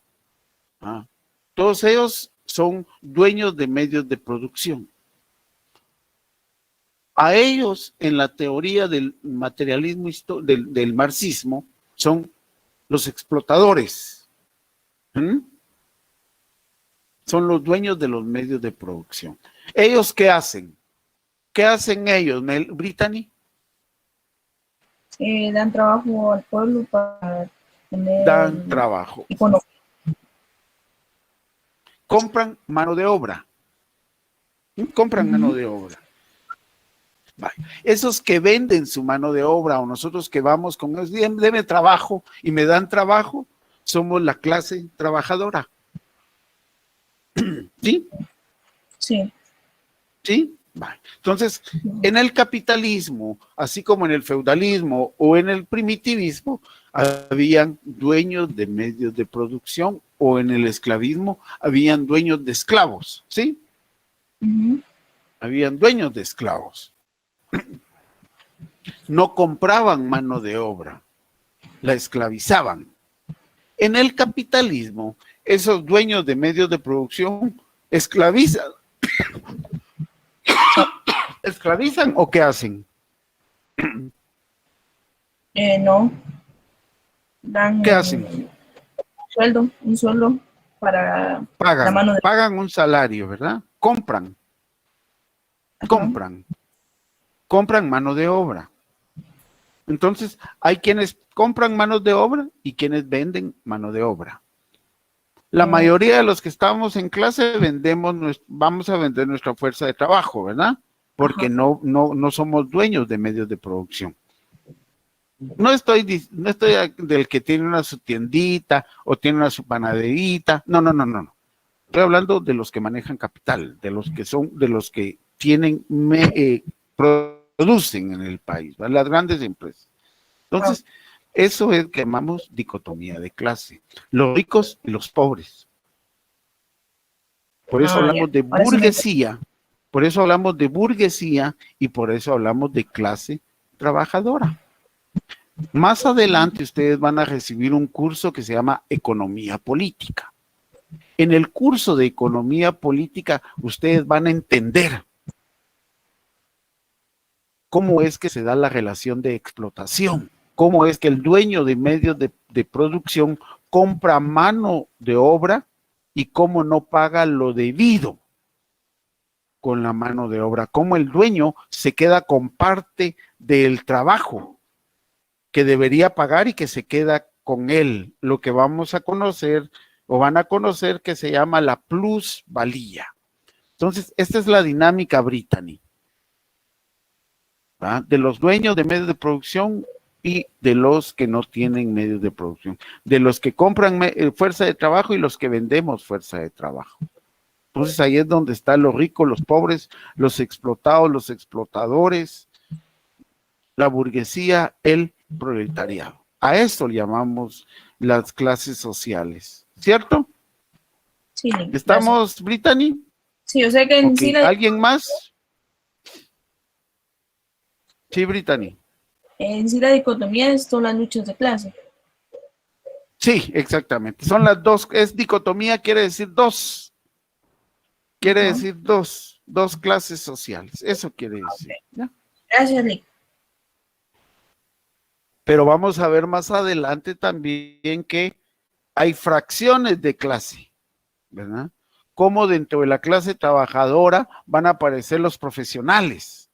Todos ellos son dueños de medios de producción. A ellos, en la teoría del materialismo, del marxismo, son los explotadores. Son los dueños de los medios de producción. ¿Ellos qué hacen? ¿Qué hacen ellos, Brittany? Dan trabajo al pueblo para tener... Dan trabajo. Economía. Compran mano de obra. Compran mano de obra. Vale. Esos que venden su mano de obra o nosotros que vamos con ellos, deme trabajo y me dan trabajo, somos la clase trabajadora. ¿Sí? Sí. ¿Sí? Vale. Entonces, en el capitalismo, así como en el feudalismo o en el primitivismo, habían dueños de medios de producción, o en el esclavismo habían dueños de esclavos, ¿sí? Habían dueños de esclavos. No compraban mano de obra, la esclavizaban. En el capitalismo, esos dueños de medios de producción esclavizan. ¿Esclavizan o qué hacen? No. Dan ¿Qué hacen? un sueldo para la mano de Pagan un salario, ¿verdad? Compran mano de obra. Entonces, hay quienes compran manos de obra y quienes venden mano de obra. La mayoría de los que estamos en clase vamos a vender nuestra fuerza de trabajo, ¿verdad? Porque no somos dueños de medios de producción. No estoy del que tiene su tiendita o tiene su panaderita. No. Estoy hablando de los que manejan capital, de los que producen en el país, ¿verdad? Las grandes empresas. Entonces, eso es que llamamos dicotomía de clase. Los ricos y los pobres. Por eso hablamos de burguesía. Por eso hablamos de burguesía y por eso hablamos de clase trabajadora. Más adelante ustedes van a recibir un curso que se llama Economía Política. En el curso de Economía Política ustedes van a entender cómo es que se da la relación de explotación, cómo es que el dueño de medios de producción compra mano de obra y cómo no paga lo debido con la mano de obra, cómo el dueño se queda con parte del trabajo que debería pagar y que se queda con él, lo que vamos a conocer o van a conocer que se llama la plusvalía. Entonces, esta es la dinámica británica, ¿verdad? De los dueños de medios de producción y de los que no tienen medios de producción, de los que compran fuerza de trabajo y los que vendemos fuerza de trabajo. Entonces, ahí es donde están los ricos, los pobres, los explotados, los explotadores, la burguesía, el proletariado. A eso le llamamos las clases sociales, ¿cierto? Sí. ¿Estamos, Brittany? Sí, o sea que en sí ¿Alguien más? Sí, Brittany. En sí la dicotomía son las luchas de clase. Sí, exactamente. Son las dos, es dicotomía, quiere decir dos. Quiere decir dos clases sociales. Eso quiere decir. ¿Ya? Gracias, Lick. Pero vamos a ver más adelante también que hay fracciones de clase, ¿verdad? Como dentro de la clase trabajadora van a aparecer los profesionales,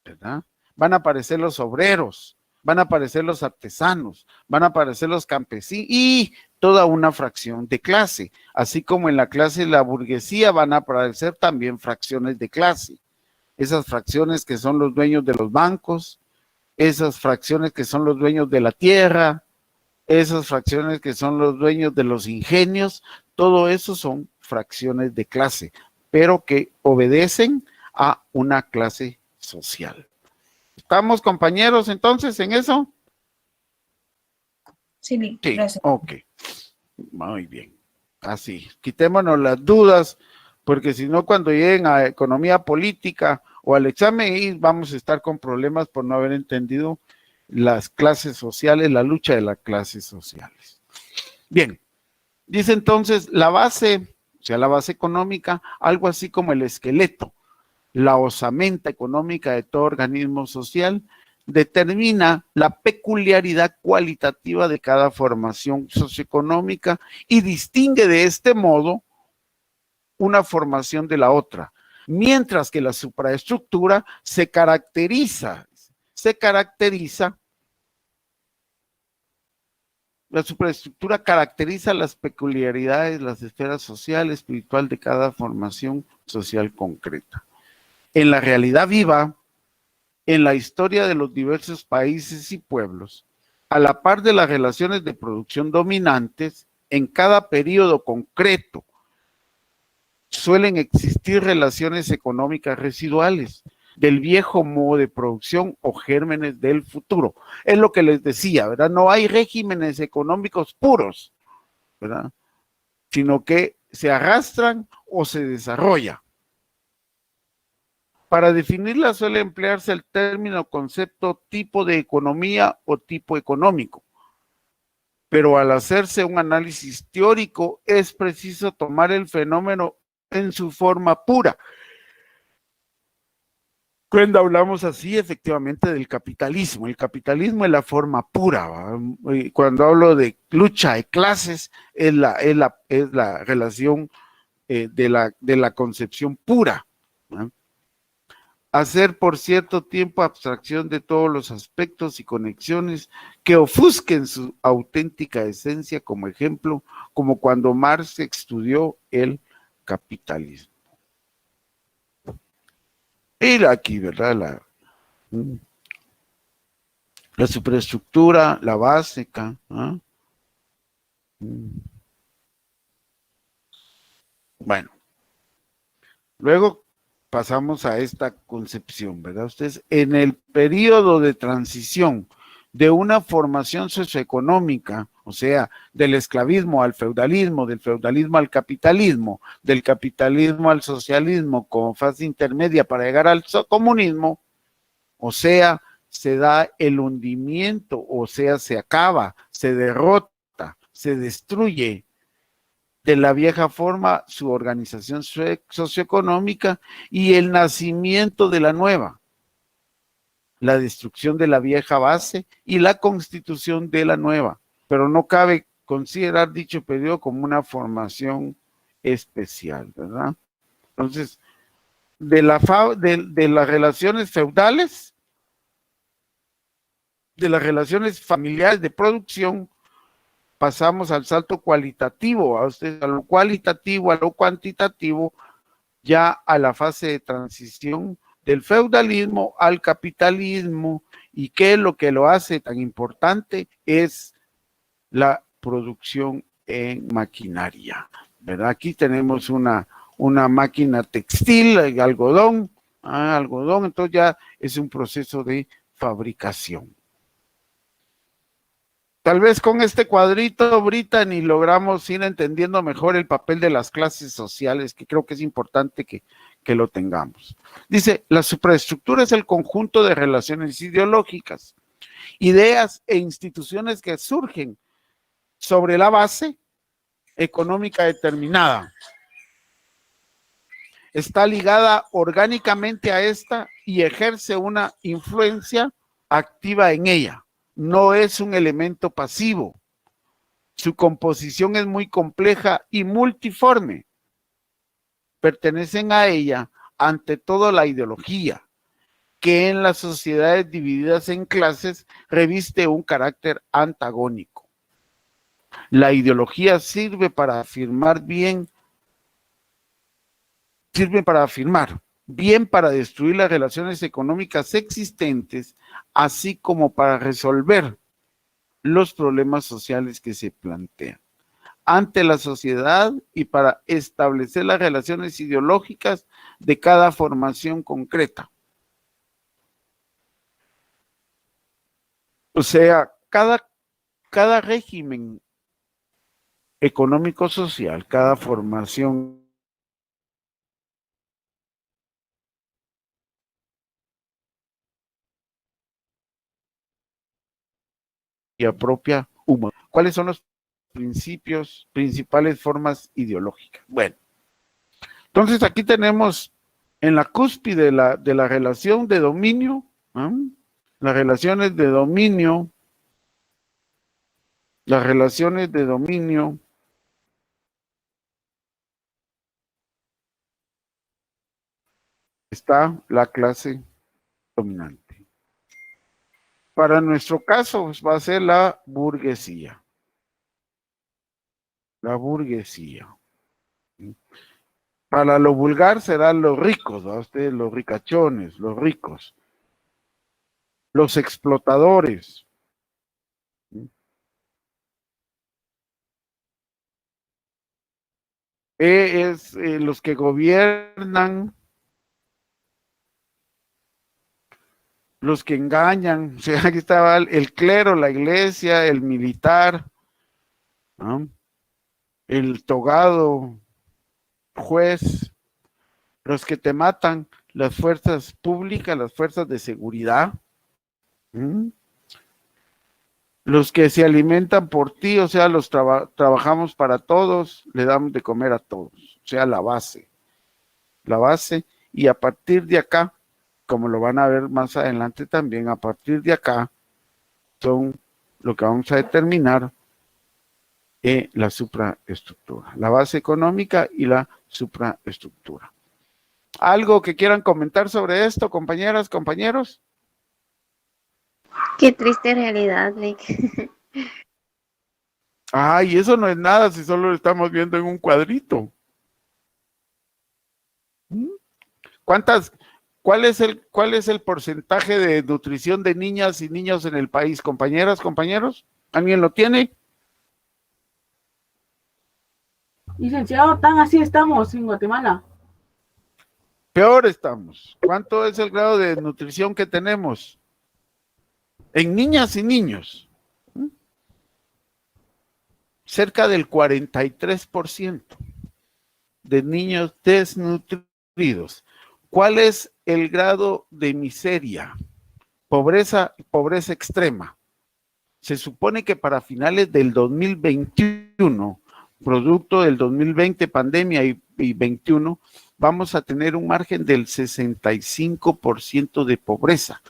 ¿verdad? Van a aparecer los obreros, van a aparecer los artesanos, van a aparecer los campesinos y toda una fracción de clase. Así como en la clase de la burguesía van a aparecer también fracciones de clase. Esas fracciones que son los dueños de los bancos, esas fracciones que son los dueños de la tierra, esas fracciones que son los dueños de los ingenios, todo eso son fracciones de clase, pero que obedecen a una clase social. ¿Estamos, compañeros, entonces, en eso? Sí, sí, gracias. Ok. Muy bien. Así, quitémonos las dudas, porque si no, cuando lleguen a economía política o al examen, vamos a estar con problemas por no haber entendido las clases sociales, la lucha de las clases sociales. Bien, dice entonces la base, o sea, la base económica, algo así como el esqueleto, la osamenta económica de todo organismo social, determina la peculiaridad cualitativa de cada formación socioeconómica y distingue de este modo una formación de la otra, mientras que la supraestructura se caracteriza, la supraestructura caracteriza las peculiaridades, las esferas social, espiritual de cada formación social concreta. En la realidad viva, en la historia de los diversos países y pueblos, a la par de las relaciones de producción dominantes, en cada periodo concreto suelen existir relaciones económicas residuales del viejo modo de producción o gérmenes del futuro. Es lo que les decía, ¿verdad? No hay regímenes económicos puros, ¿verdad? Sino que se arrastran o se desarrollan. Para definirla suele emplearse el término concepto tipo de economía o tipo económico. Pero al hacerse un análisis teórico es preciso tomar el fenómeno en su forma pura. Cuando hablamos así, efectivamente, del capitalismo. El capitalismo es la forma pura, ¿va? Cuando hablo de lucha de clases, es la relación de la concepción pura, ¿no? Hacer por cierto tiempo abstracción de todos los aspectos y conexiones que ofusquen su auténtica esencia, como ejemplo, como cuando Marx estudió el capitalismo. Y aquí, ¿verdad? La superestructura, la básica, ¿ah? Bueno, luego pasamos a esta concepción, ¿verdad? Ustedes, en el periodo de transición de una formación socioeconómica, o sea, del esclavismo al feudalismo, del feudalismo al capitalismo, del capitalismo al socialismo como fase intermedia para llegar al comunismo, o sea, se da el hundimiento, o sea, se acaba, se derrota, se destruye de la vieja forma su organización socioeconómica y el nacimiento de la nueva, la destrucción de la vieja base y la constitución de la nueva, pero no cabe considerar dicho periodo como una formación especial, ¿verdad? Entonces, de las relaciones feudales, de las relaciones familiares de producción, pasamos al salto cualitativo, a lo cualitativo, a lo cuantitativo, ya a la fase de transición del feudalismo al capitalismo. ¿Y qué es lo que lo hace tan importante? Es la producción en maquinaria, ¿verdad? Aquí tenemos una máquina textil, algodón, entonces ya es un proceso de fabricación. Tal vez con este cuadrito, Brittany, y logramos ir entendiendo mejor el papel de las clases sociales, que creo que es importante que lo tengamos. Dice, la superestructura es el conjunto de relaciones ideológicas, ideas e instituciones que surgen sobre la base económica determinada. Está ligada orgánicamente a esta y ejerce una influencia activa en ella. No es un elemento pasivo. Su composición es muy compleja y multiforme. Pertenecen a ella, ante todo, la ideología, que en las sociedades divididas en clases reviste un carácter antagónico. La ideología sirve para afirmar bien para destruir las relaciones económicas existentes, así como para resolver los problemas sociales que se plantean ante la sociedad y para establecer las relaciones ideológicas de cada formación concreta. O sea, cada régimen económico-social, cada formación propia humana. ¿Cuáles son los principales formas ideológicas? Bueno, entonces aquí tenemos en la cúspide de la relación de dominio, las relaciones de dominio, está la clase dominante. Para nuestro caso va a ser la burguesía. La burguesía. Para lo vulgar serán los ricos, ¿no? Ustedes, los ricachones, los ricos. Los explotadores. Los que gobiernan, los que engañan. O sea, aquí estaba el clero, la iglesia, el militar, ¿no? El togado, juez, los que te matan, las fuerzas públicas, las fuerzas de seguridad, los que se alimentan por ti, o sea, los trabajamos para todos, le damos de comer a todos, o sea, la base, y a partir de acá como lo van a ver más adelante también, a partir de acá, son lo que vamos a determinar la supraestructura, la base económica y la supraestructura. ¿Algo que quieran comentar sobre esto, compañeras, compañeros? Qué triste realidad, Vic. Ay, eso no es nada si solo lo estamos viendo en un cuadrito. ¿Cuál es el porcentaje de nutrición de niñas y niños en el país, compañeras, compañeros? ¿Alguien lo tiene? Licenciado, tan así estamos en Guatemala. Peor estamos. ¿Cuánto es el grado de nutrición que tenemos? En niñas y niños. Cerca del 43% de niños desnutridos. ¿Cuál es el grado de miseria? Pobreza extrema. Se supone que para finales del 2021, producto del 2020, pandemia y 21, vamos a tener un margen del 65% de pobreza.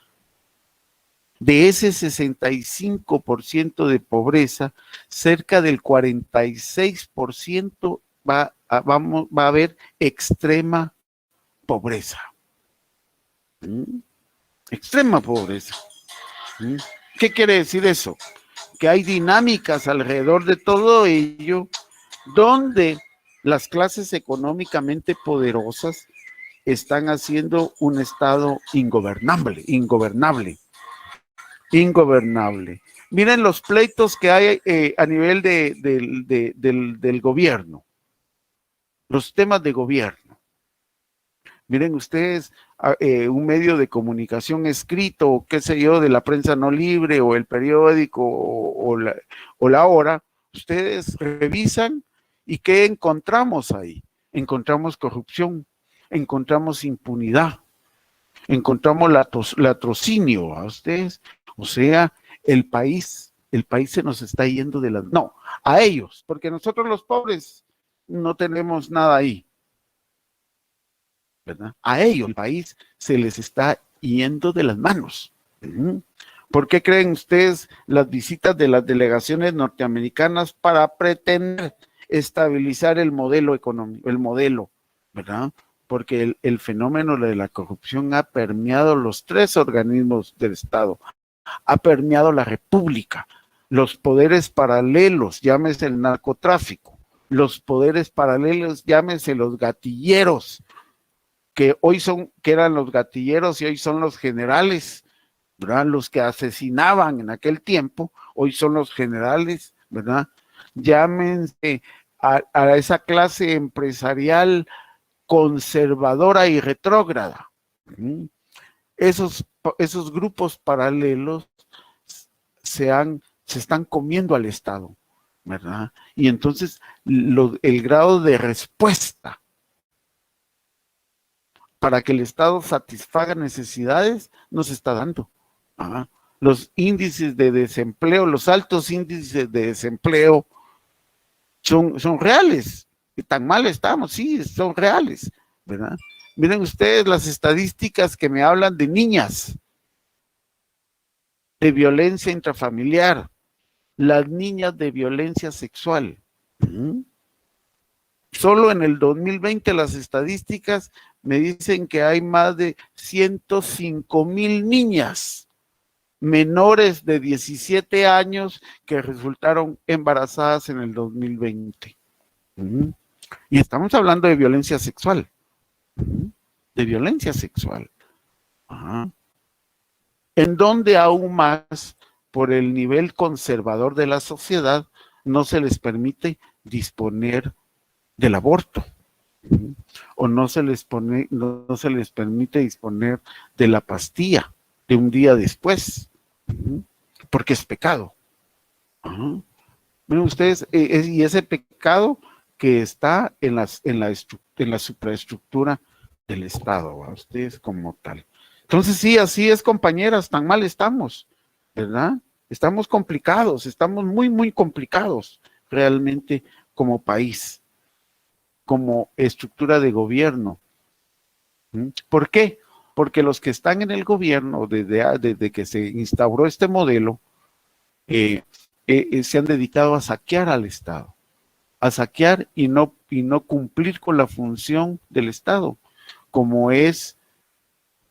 De ese 65% de pobreza, cerca del 46% va a haber extrema pobreza. Extrema pobreza. ¿Qué quiere decir eso? Que hay dinámicas alrededor de todo ello donde las clases económicamente poderosas están haciendo un estado ingobernable. Miren los pleitos que hay a nivel del gobierno, los temas de gobierno. Miren ustedes, un medio de comunicación escrito, o qué sé yo, de la prensa no libre, o el periódico, o la hora, ustedes revisan, ¿y qué encontramos ahí? Encontramos corrupción, encontramos impunidad, encontramos latrocinio a ustedes. O sea, el país se nos está yendo de las... No, a ellos, porque nosotros los pobres no tenemos nada ahí, ¿verdad? A ellos el país se les está yendo de las manos. ¿Por qué creen ustedes las visitas de las delegaciones norteamericanas para pretender estabilizar el modelo económico, el modelo, ¿verdad? Porque el fenómeno de la corrupción ha permeado los tres organismos del Estado, ha permeado la República, los poderes paralelos, llámese el narcotráfico, los poderes paralelos, llámese los gatilleros, que eran los gatilleros y hoy son los generales, ¿verdad? Los que asesinaban en aquel tiempo, hoy son los generales, ¿verdad? Llámense a esa clase empresarial conservadora y retrógrada. Esos grupos paralelos se están comiendo al Estado, ¿verdad? Y entonces el grado de respuesta para que el Estado satisfaga necesidades no se está dando. Los índices de desempleo, los altos índices de desempleo son reales. Y tan mal estamos, sí, son reales, ¿verdad? Miren ustedes las estadísticas que me hablan de niñas, de violencia intrafamiliar, las niñas de violencia sexual. Solo en el 2020 las estadísticas me dicen que hay más de 105,000 niñas menores de 17 años que resultaron embarazadas en el 2020. Y estamos hablando de violencia sexual. De violencia sexual. En donde aún más, por el nivel conservador de la sociedad, no se les permite disponer del aborto. O no se les permite disponer de la pastilla de un día después, porque es pecado. Miren ustedes, y ese pecado que está en la supraestructura del Estado, ¿va? Ustedes como tal. Entonces sí, así es, compañeras, tan mal estamos, ¿verdad? Estamos complicados, estamos muy, muy complicados realmente como país, como estructura de gobierno. ¿Por qué? porque los que están en el gobierno desde que se instauró este modelo, se han dedicado a saquear al Estado, a saquear y no cumplir con la función del Estado, como es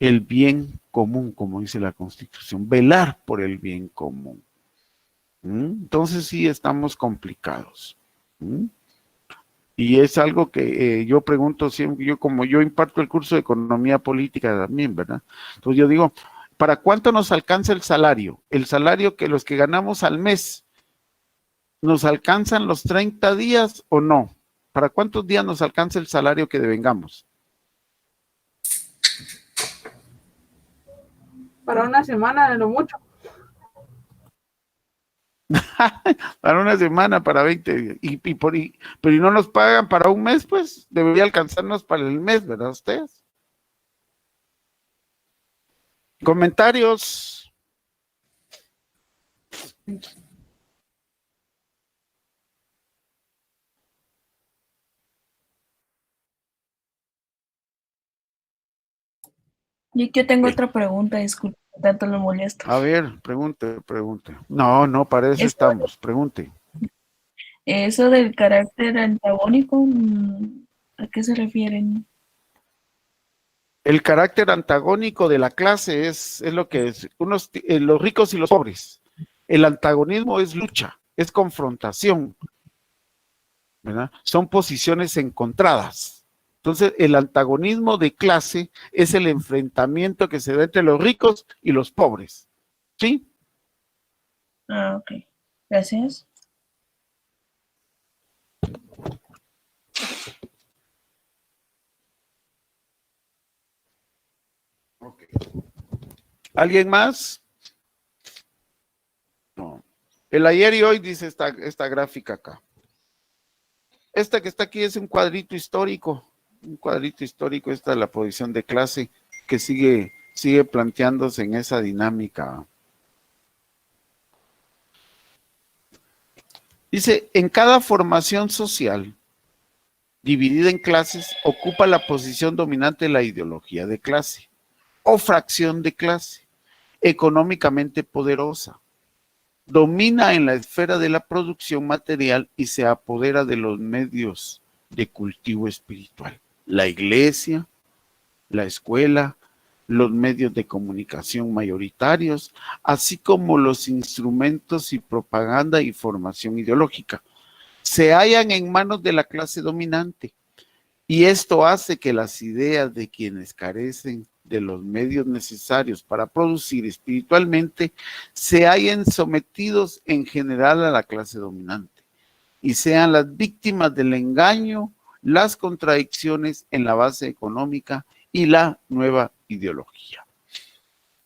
el bien común, como dice la Constitución, velar por el bien común. Entonces sí estamos complicados. Y es algo que yo pregunto siempre, como yo imparto el curso de economía política también, ¿verdad? Entonces yo digo, ¿para cuánto nos alcanza el salario? El salario que los que ganamos al mes, ¿nos alcanzan los 30 días o no? ¿Para cuántos días nos alcanza el salario que devengamos? Para una semana de lo mucho. Para una semana, para 20 días. Pero no nos pagan para un mes, pues debería alcanzarnos para el mes, ¿verdad ustedes? ¿Comentarios? Yo tengo otra pregunta, disculpe, tanto lo molesto. A ver, pregunte. No, para eso estamos, pregunte. Eso del carácter antagónico, ¿a qué se refieren? El carácter antagónico de la clase es lo que es, los ricos y los pobres. El antagonismo es lucha, es confrontación, ¿verdad? Son posiciones encontradas. Entonces, el antagonismo de clase es el enfrentamiento que se da entre los ricos y los pobres. ¿Sí? Ah, ok. Gracias. Okay. ¿Alguien más? No. El ayer y hoy dice esta gráfica acá. Esta que está aquí es un cuadrito histórico. Esta es la posición de clase que sigue planteándose en esa dinámica. Dice, en cada formación social dividida en clases, ocupa la posición dominante la ideología de clase o fracción de clase, económicamente poderosa. Domina en la esfera de la producción material y se apodera de los medios de cultivo espiritual. La iglesia, la escuela, los medios de comunicación mayoritarios, así como los instrumentos y propaganda y formación ideológica, se hallan en manos de la clase dominante. Y esto hace que las ideas de quienes carecen de los medios necesarios para producir espiritualmente se hallen sometidos en general a la clase dominante y sean las víctimas del engaño, las contradicciones en la base económica y la nueva ideología.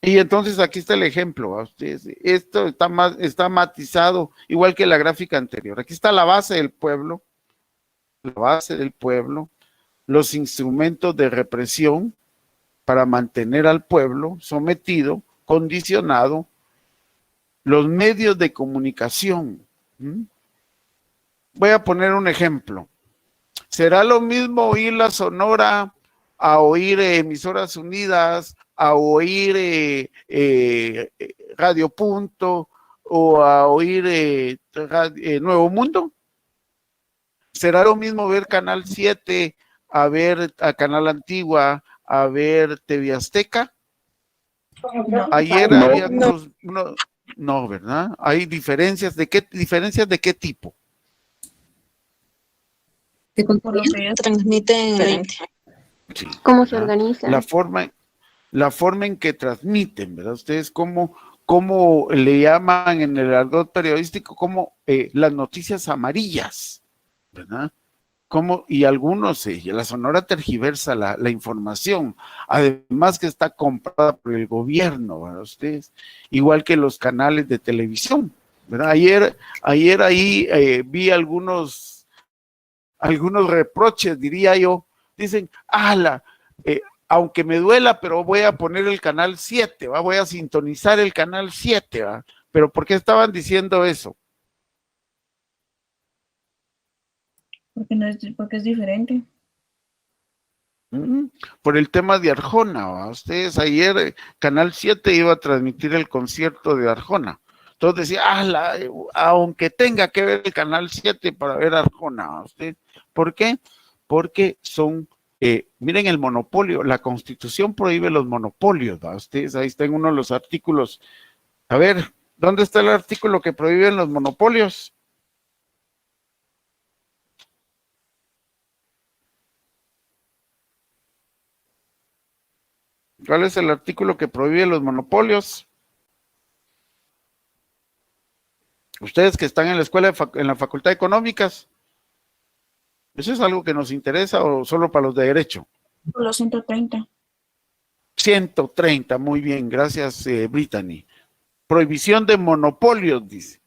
Y entonces aquí está el ejemplo, ¿a ustedes? Esto está matizado igual que la gráfica anterior. Aquí está la base del pueblo, los instrumentos de represión para mantener al pueblo sometido, condicionado, los medios de comunicación. Voy a poner un ejemplo. ¿Será lo mismo oír la Sonora a oír Emisoras Unidas, a oír Radio Punto o a oír Nuevo Mundo? ¿Será lo mismo ver Canal 7, a ver a Canal Antigua, a ver TV Azteca? No. Ayer había no, ¿verdad? Hay diferencias. ¿De qué tipo? Por lo que ellos transmiten. Sí. ¿Cómo se organizan? La forma en que transmiten, ¿verdad? Ustedes cómo le llaman en el argot periodístico como las noticias amarillas, ¿verdad? Y algunos, la Sonora tergiversa la información, además que está comprada por el gobierno, ¿verdad? Ustedes, igual que los canales de televisión, ¿verdad? Ayer ahí vi algunos reproches, diría yo, dicen, aunque me duela, pero voy a poner el canal 7, ¿va? Voy a sintonizar el canal 7, ¿va? Pero ¿por qué estaban diciendo eso? Porque es diferente. Por el tema de Arjona, ¿va? Ustedes ayer, Canal 7 iba a transmitir el concierto de Arjona. Entonces decía, aunque tenga que ver el Canal 7 para ver Arjona, ¿va? ¿Usted? ¿Por qué? Porque son, miren el monopolio, la Constitución prohíbe los monopolios, ¿va? Ustedes ahí están uno de los artículos. A ver, ¿dónde está el artículo que prohíbe los monopolios? ¿Cuál es el artículo que prohíbe los monopolios? Ustedes que están en la escuela, en la Facultad de Económicas, ¿eso es algo que nos interesa o solo para los de Derecho? Los 130. 130, muy bien, gracias, Brittany. Prohibición de monopolios, dice.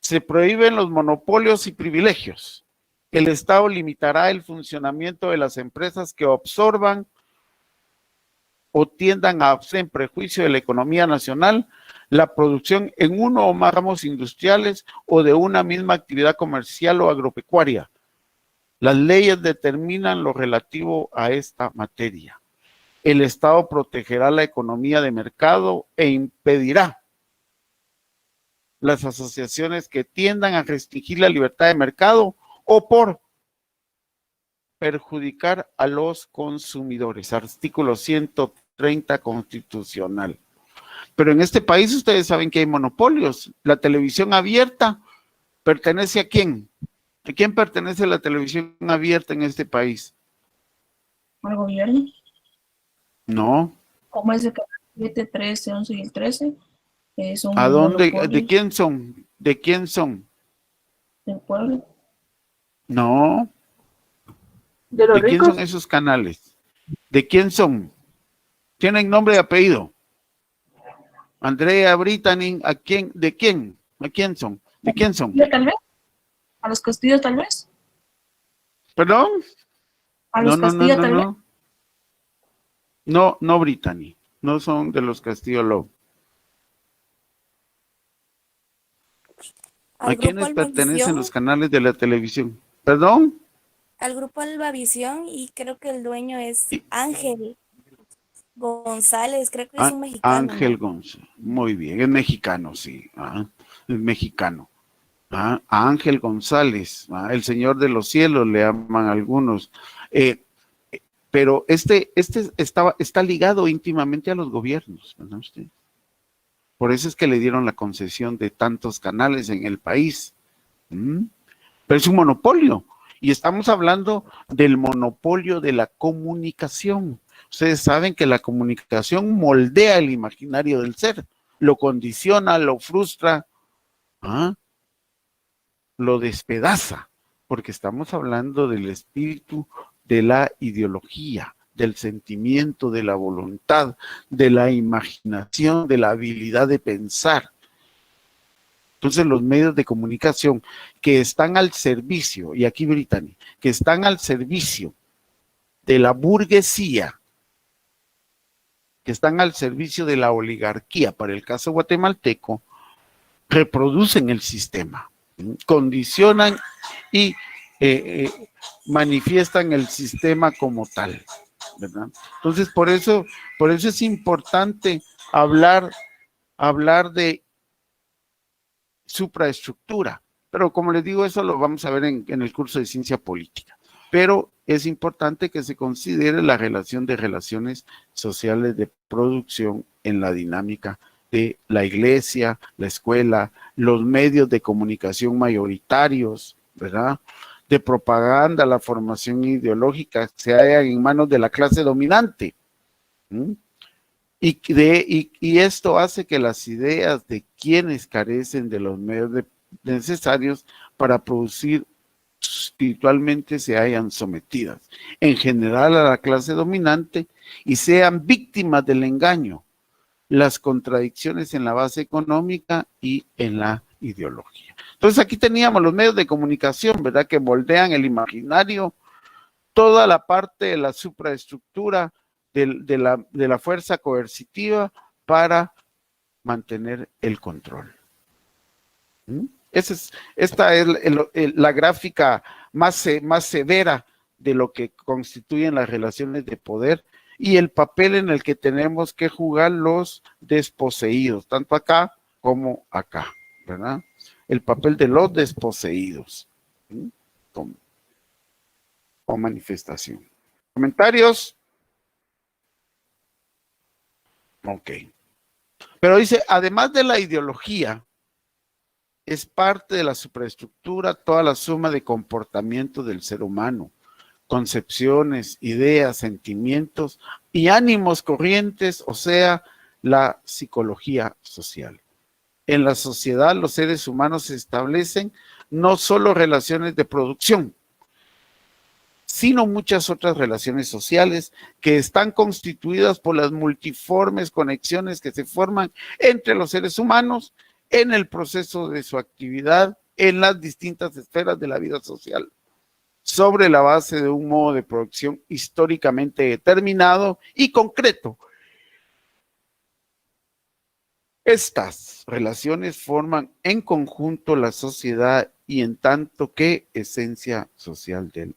Se prohíben los monopolios y privilegios. El Estado limitará el funcionamiento de las empresas que absorban o tiendan a hacer en prejuicio de la economía nacional la producción en uno o más ramos industriales o de una misma actividad comercial o agropecuaria. Las leyes determinan lo relativo a esta materia. El Estado protegerá la economía de mercado e impedirá las asociaciones que tiendan a restringir la libertad de mercado o por perjudicar a los consumidores. Artículo 130 constitucional. Pero en este país ustedes saben que hay monopolios. La televisión abierta pertenece ¿a quién? ¿A quién pertenece la televisión abierta en este país? ¿Al gobierno? No. ¿Cómo es el canal 7, 13, 11 y el 13? Son ¿A dónde? monopolios ¿De quién son? ¿De quién son? del pueblo. No. ¿De los ¿De quién ricos? son esos canales? ¿De quién son? ¿Tienen nombre y apellido? Andrea, Brittany, ¿a quién? ¿De quién? ¿A quién son? ¿De quién son? ¿Tal vez? ¿A los Castillo tal vez? ¿Perdón? ¿A los Castillo tal vez? No, Brittany. No son de los Castillo Love. ¿A quiénes pertenecen los canales de la televisión? ¿Perdón? Al grupo Albavisión y creo que el dueño es Ángel González, creo que es un mexicano. Ángel González, muy bien, es mexicano, sí, es mexicano. Ángel González, el Señor de los Cielos le llaman algunos. Pero este está ligado íntimamente a los gobiernos, ¿verdad usted? Por eso es que le dieron la concesión de tantos canales en el país. Pero es un monopolio. Y estamos hablando del monopolio de la comunicación. Ustedes saben que la comunicación moldea el imaginario del ser, lo condiciona, lo frustra, lo despedaza, porque estamos hablando del espíritu de la ideología, del sentimiento, de la voluntad, de la imaginación, de la habilidad de pensar. Entonces los medios de comunicación que están al servicio, y aquí Brittany, que están al servicio de la burguesía, que están al servicio de la oligarquía, para el caso guatemalteco, reproducen el sistema, condicionan y manifiestan el sistema como tal, ¿verdad? Entonces, por eso es importante hablar de supraestructura, pero como les digo, eso lo vamos a ver en el curso de ciencia política, pero es importante que se considere la relación de relaciones sociales de producción en la dinámica de la iglesia, la escuela, los medios de comunicación mayoritarios, ¿verdad? De propaganda, la formación ideológica se hallan en manos de la clase dominante. Y esto hace que las ideas de quienes carecen de los medios necesarios para producir espiritualmente se hayan sometidas, en general a la clase dominante, y sean víctimas del engaño, las contradicciones en la base económica y en la ideología. Entonces aquí teníamos los medios de comunicación, ¿verdad?, que moldean el imaginario, toda la parte de la supraestructura de la fuerza coercitiva para mantener el control. Esta es la gráfica más severa de lo que constituyen las relaciones de poder y el papel en el que tenemos que jugar los desposeídos, tanto acá como acá, ¿verdad? El papel de los desposeídos, ¿sí? Como manifestación. ¿Comentarios? Ok. Pero dice, además de la ideología, es parte de la superestructura toda la suma de comportamiento del ser humano, concepciones, ideas, sentimientos y ánimos corrientes, o sea, la psicología social. En la sociedad, los seres humanos establecen no solo relaciones de producción, sino muchas otras relaciones sociales que están constituidas por las multiformes conexiones que se forman entre los seres humanos en el proceso de su actividad en las distintas esferas de la vida social, sobre la base de un modo de producción históricamente determinado y concreto. Estas relaciones forman en conjunto la sociedad y en tanto que esencia social del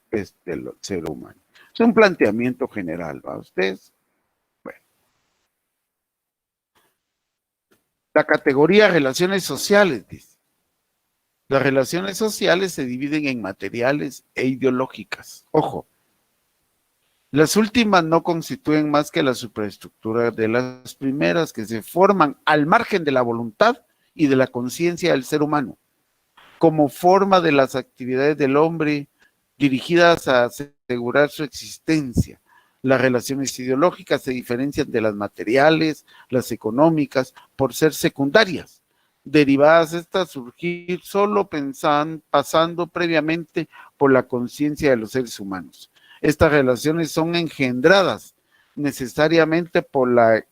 ser humano. Es un planteamiento general, ¿va ustedes? Bueno. La categoría relaciones sociales, dice. Las relaciones sociales se dividen en materiales e ideológicas. Ojo, las últimas no constituyen más que la superestructura de las primeras, que se forman al margen de la voluntad y de la conciencia del ser humano, como forma de las actividades del hombre dirigidas a asegurar su existencia. Las relaciones ideológicas se diferencian de las materiales, las económicas, por ser secundarias, derivadas estas surgir solo pasando previamente por la conciencia de los seres humanos. Estas relaciones son engendradas necesariamente por la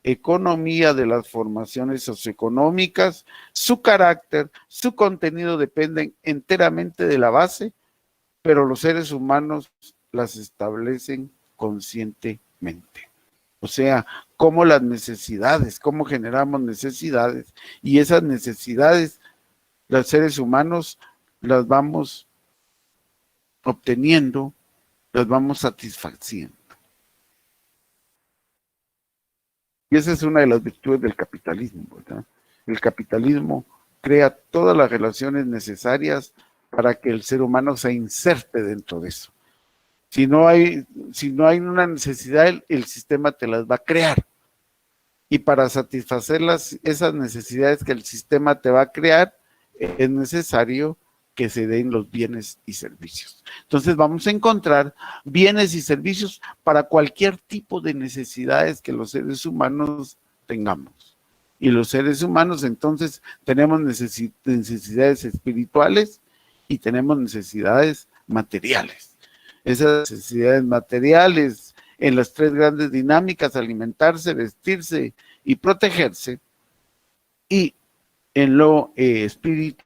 economía de las formaciones socioeconómicas. Su carácter, su contenido dependen enteramente de la base, pero los seres humanos las establecen conscientemente. O sea, cómo las necesidades, cómo generamos necesidades, y esas necesidades, los seres humanos las vamos obteniendo, las vamos satisfaciendo. Y esa es una de las virtudes del capitalismo, ¿verdad? El capitalismo crea todas las relaciones necesarias para que el ser humano se inserte dentro de eso. Si no hay una necesidad, el sistema te las va a crear. Y para satisfacer esas necesidades que el sistema te va a crear, es necesario que se den los bienes y servicios. Entonces vamos a encontrar bienes y servicios para cualquier tipo de necesidades que los seres humanos tengamos. Y los seres humanos entonces tenemos necesidades espirituales y tenemos necesidades materiales. Esas necesidades materiales en las tres grandes dinámicas: alimentarse, vestirse y protegerse. Y en lo espiritual,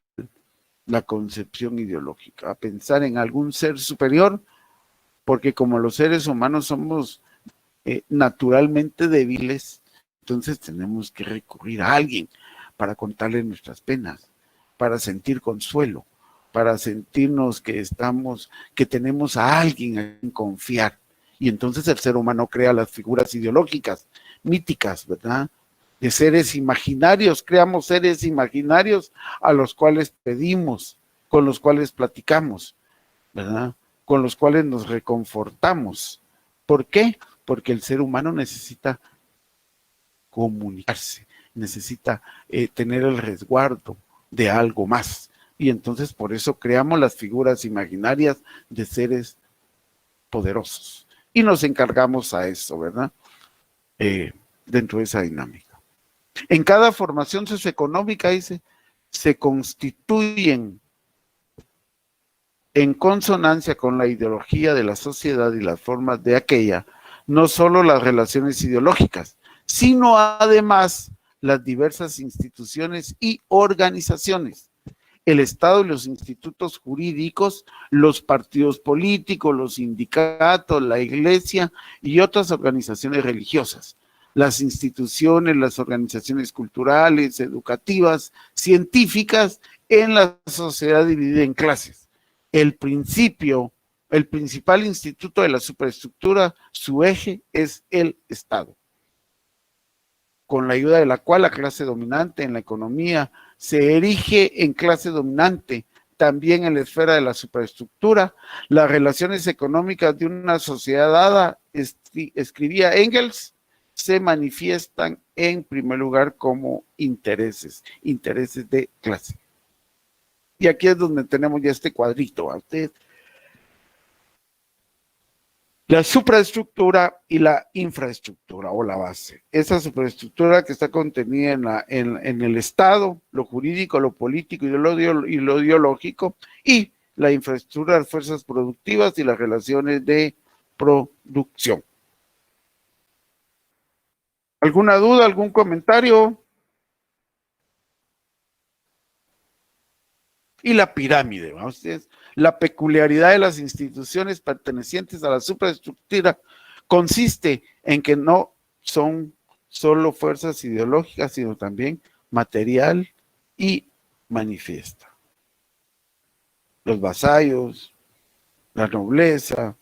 la concepción ideológica, a pensar en algún ser superior, porque como los seres humanos somos naturalmente débiles, entonces tenemos que recurrir a alguien para contarle nuestras penas, para sentir consuelo, para sentirnos que tenemos a alguien a quien confiar. Y entonces el ser humano crea las figuras ideológicas, míticas, ¿verdad? De seres imaginarios, creamos seres imaginarios a los cuales pedimos, con los cuales platicamos, ¿verdad? Con los cuales nos reconfortamos. ¿Por qué? Porque el ser humano necesita comunicarse, necesita tener el resguardo de algo más. Y entonces por eso creamos las figuras imaginarias de seres poderosos. Y nos encargamos a eso, ¿verdad? Dentro de esa dinámica. En cada formación socioeconómica, dice, se constituyen en consonancia con la ideología de la sociedad y las formas de aquella, no solo las relaciones ideológicas, sino además las diversas instituciones y organizaciones, el Estado y los institutos jurídicos, los partidos políticos, los sindicatos, la iglesia y otras organizaciones religiosas, las instituciones, las organizaciones culturales, educativas, científicas, en la sociedad dividida en clases. El principio el principal instituto de la superestructura, su eje es el Estado, con la ayuda de la cual la clase dominante en la economía se erige en clase dominante también en la esfera de la superestructura. Las relaciones económicas de una sociedad dada, escribía Engels, se manifiestan en primer lugar como intereses de clase. Y aquí es donde tenemos ya este cuadrito a ustedes. La supraestructura y la infraestructura o la base. Esa superestructura que está contenida en el Estado, lo jurídico, lo político y lo ideológico, y la infraestructura de las fuerzas productivas y las relaciones de producción. ¿Alguna duda, algún comentario? Y la pirámide, ¿va ustedes? La peculiaridad de las instituciones pertenecientes a la superestructura consiste en que no son solo fuerzas ideológicas, sino también material y manifiesta. Los vasallos, la nobleza,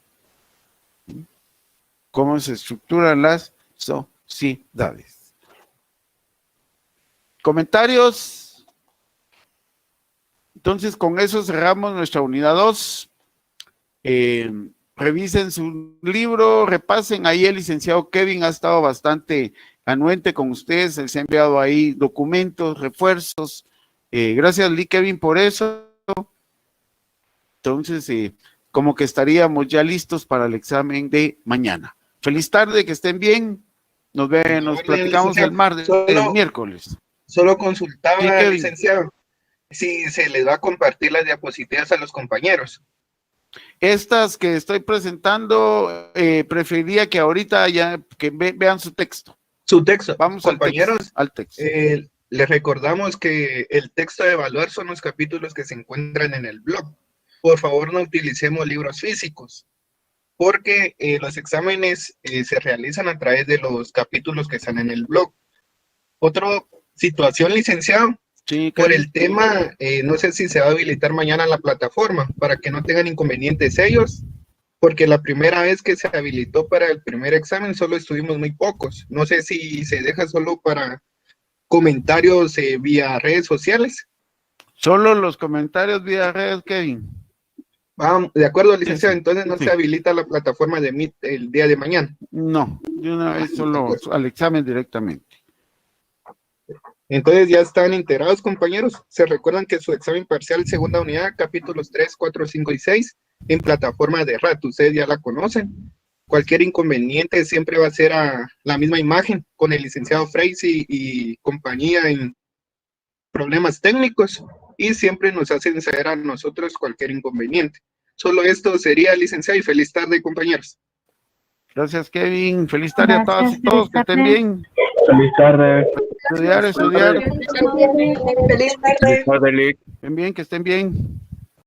cómo se estructuran las sociedades. ¿Comentarios? Entonces, con eso cerramos nuestra unidad 2. Revisen su libro, repasen. Ahí el licenciado Kevin ha estado bastante anuente con ustedes. Él se ha enviado ahí documentos, refuerzos. Gracias, Lee Kevin, por eso. Entonces, como que estaríamos ya listos para el examen de mañana. Feliz tarde, que estén bien. Nos platicamos el miércoles. Solo consultaba, licenciado, si se les va a compartir las diapositivas a los compañeros. Estas que estoy presentando, preferiría que ahorita ya que vean su texto. Su texto. Vamos, compañeros, al texto. Les recordamos que el texto de evaluar son los capítulos que se encuentran en el blog. Por favor, no utilicemos libros físicos, porque los exámenes se realizan a través de los capítulos que están en el blog. Otra situación, licenciado, sí, por el tema, no sé si se va a habilitar mañana la plataforma para que no tengan inconvenientes ellos, porque la primera vez que se habilitó para el primer examen solo estuvimos muy pocos. No sé si se deja solo para comentarios vía redes sociales. Solo los comentarios vía redes, Kevin. De acuerdo, licenciado, entonces no se habilita la plataforma de Meet el día de mañana. No, de una vez solo al examen directamente. Entonces ya están integrados, compañeros. Se recuerdan que su examen parcial, segunda unidad, capítulos 3, 4, 5 y 6, en plataforma de RAT, ustedes ya la conocen. Cualquier inconveniente siempre va a ser a la misma imagen con el licenciado Freisy y compañía en problemas técnicos, y siempre nos hacen saber a nosotros cualquier inconveniente. Solo esto sería, licenciado, y feliz tarde, compañeros. Gracias, Kevin. Feliz tarde a todas y todos, que estén bien. Feliz tarde. Estudiar. Feliz tarde. Feliz tarde, Lick. Estén bien, que estén bien.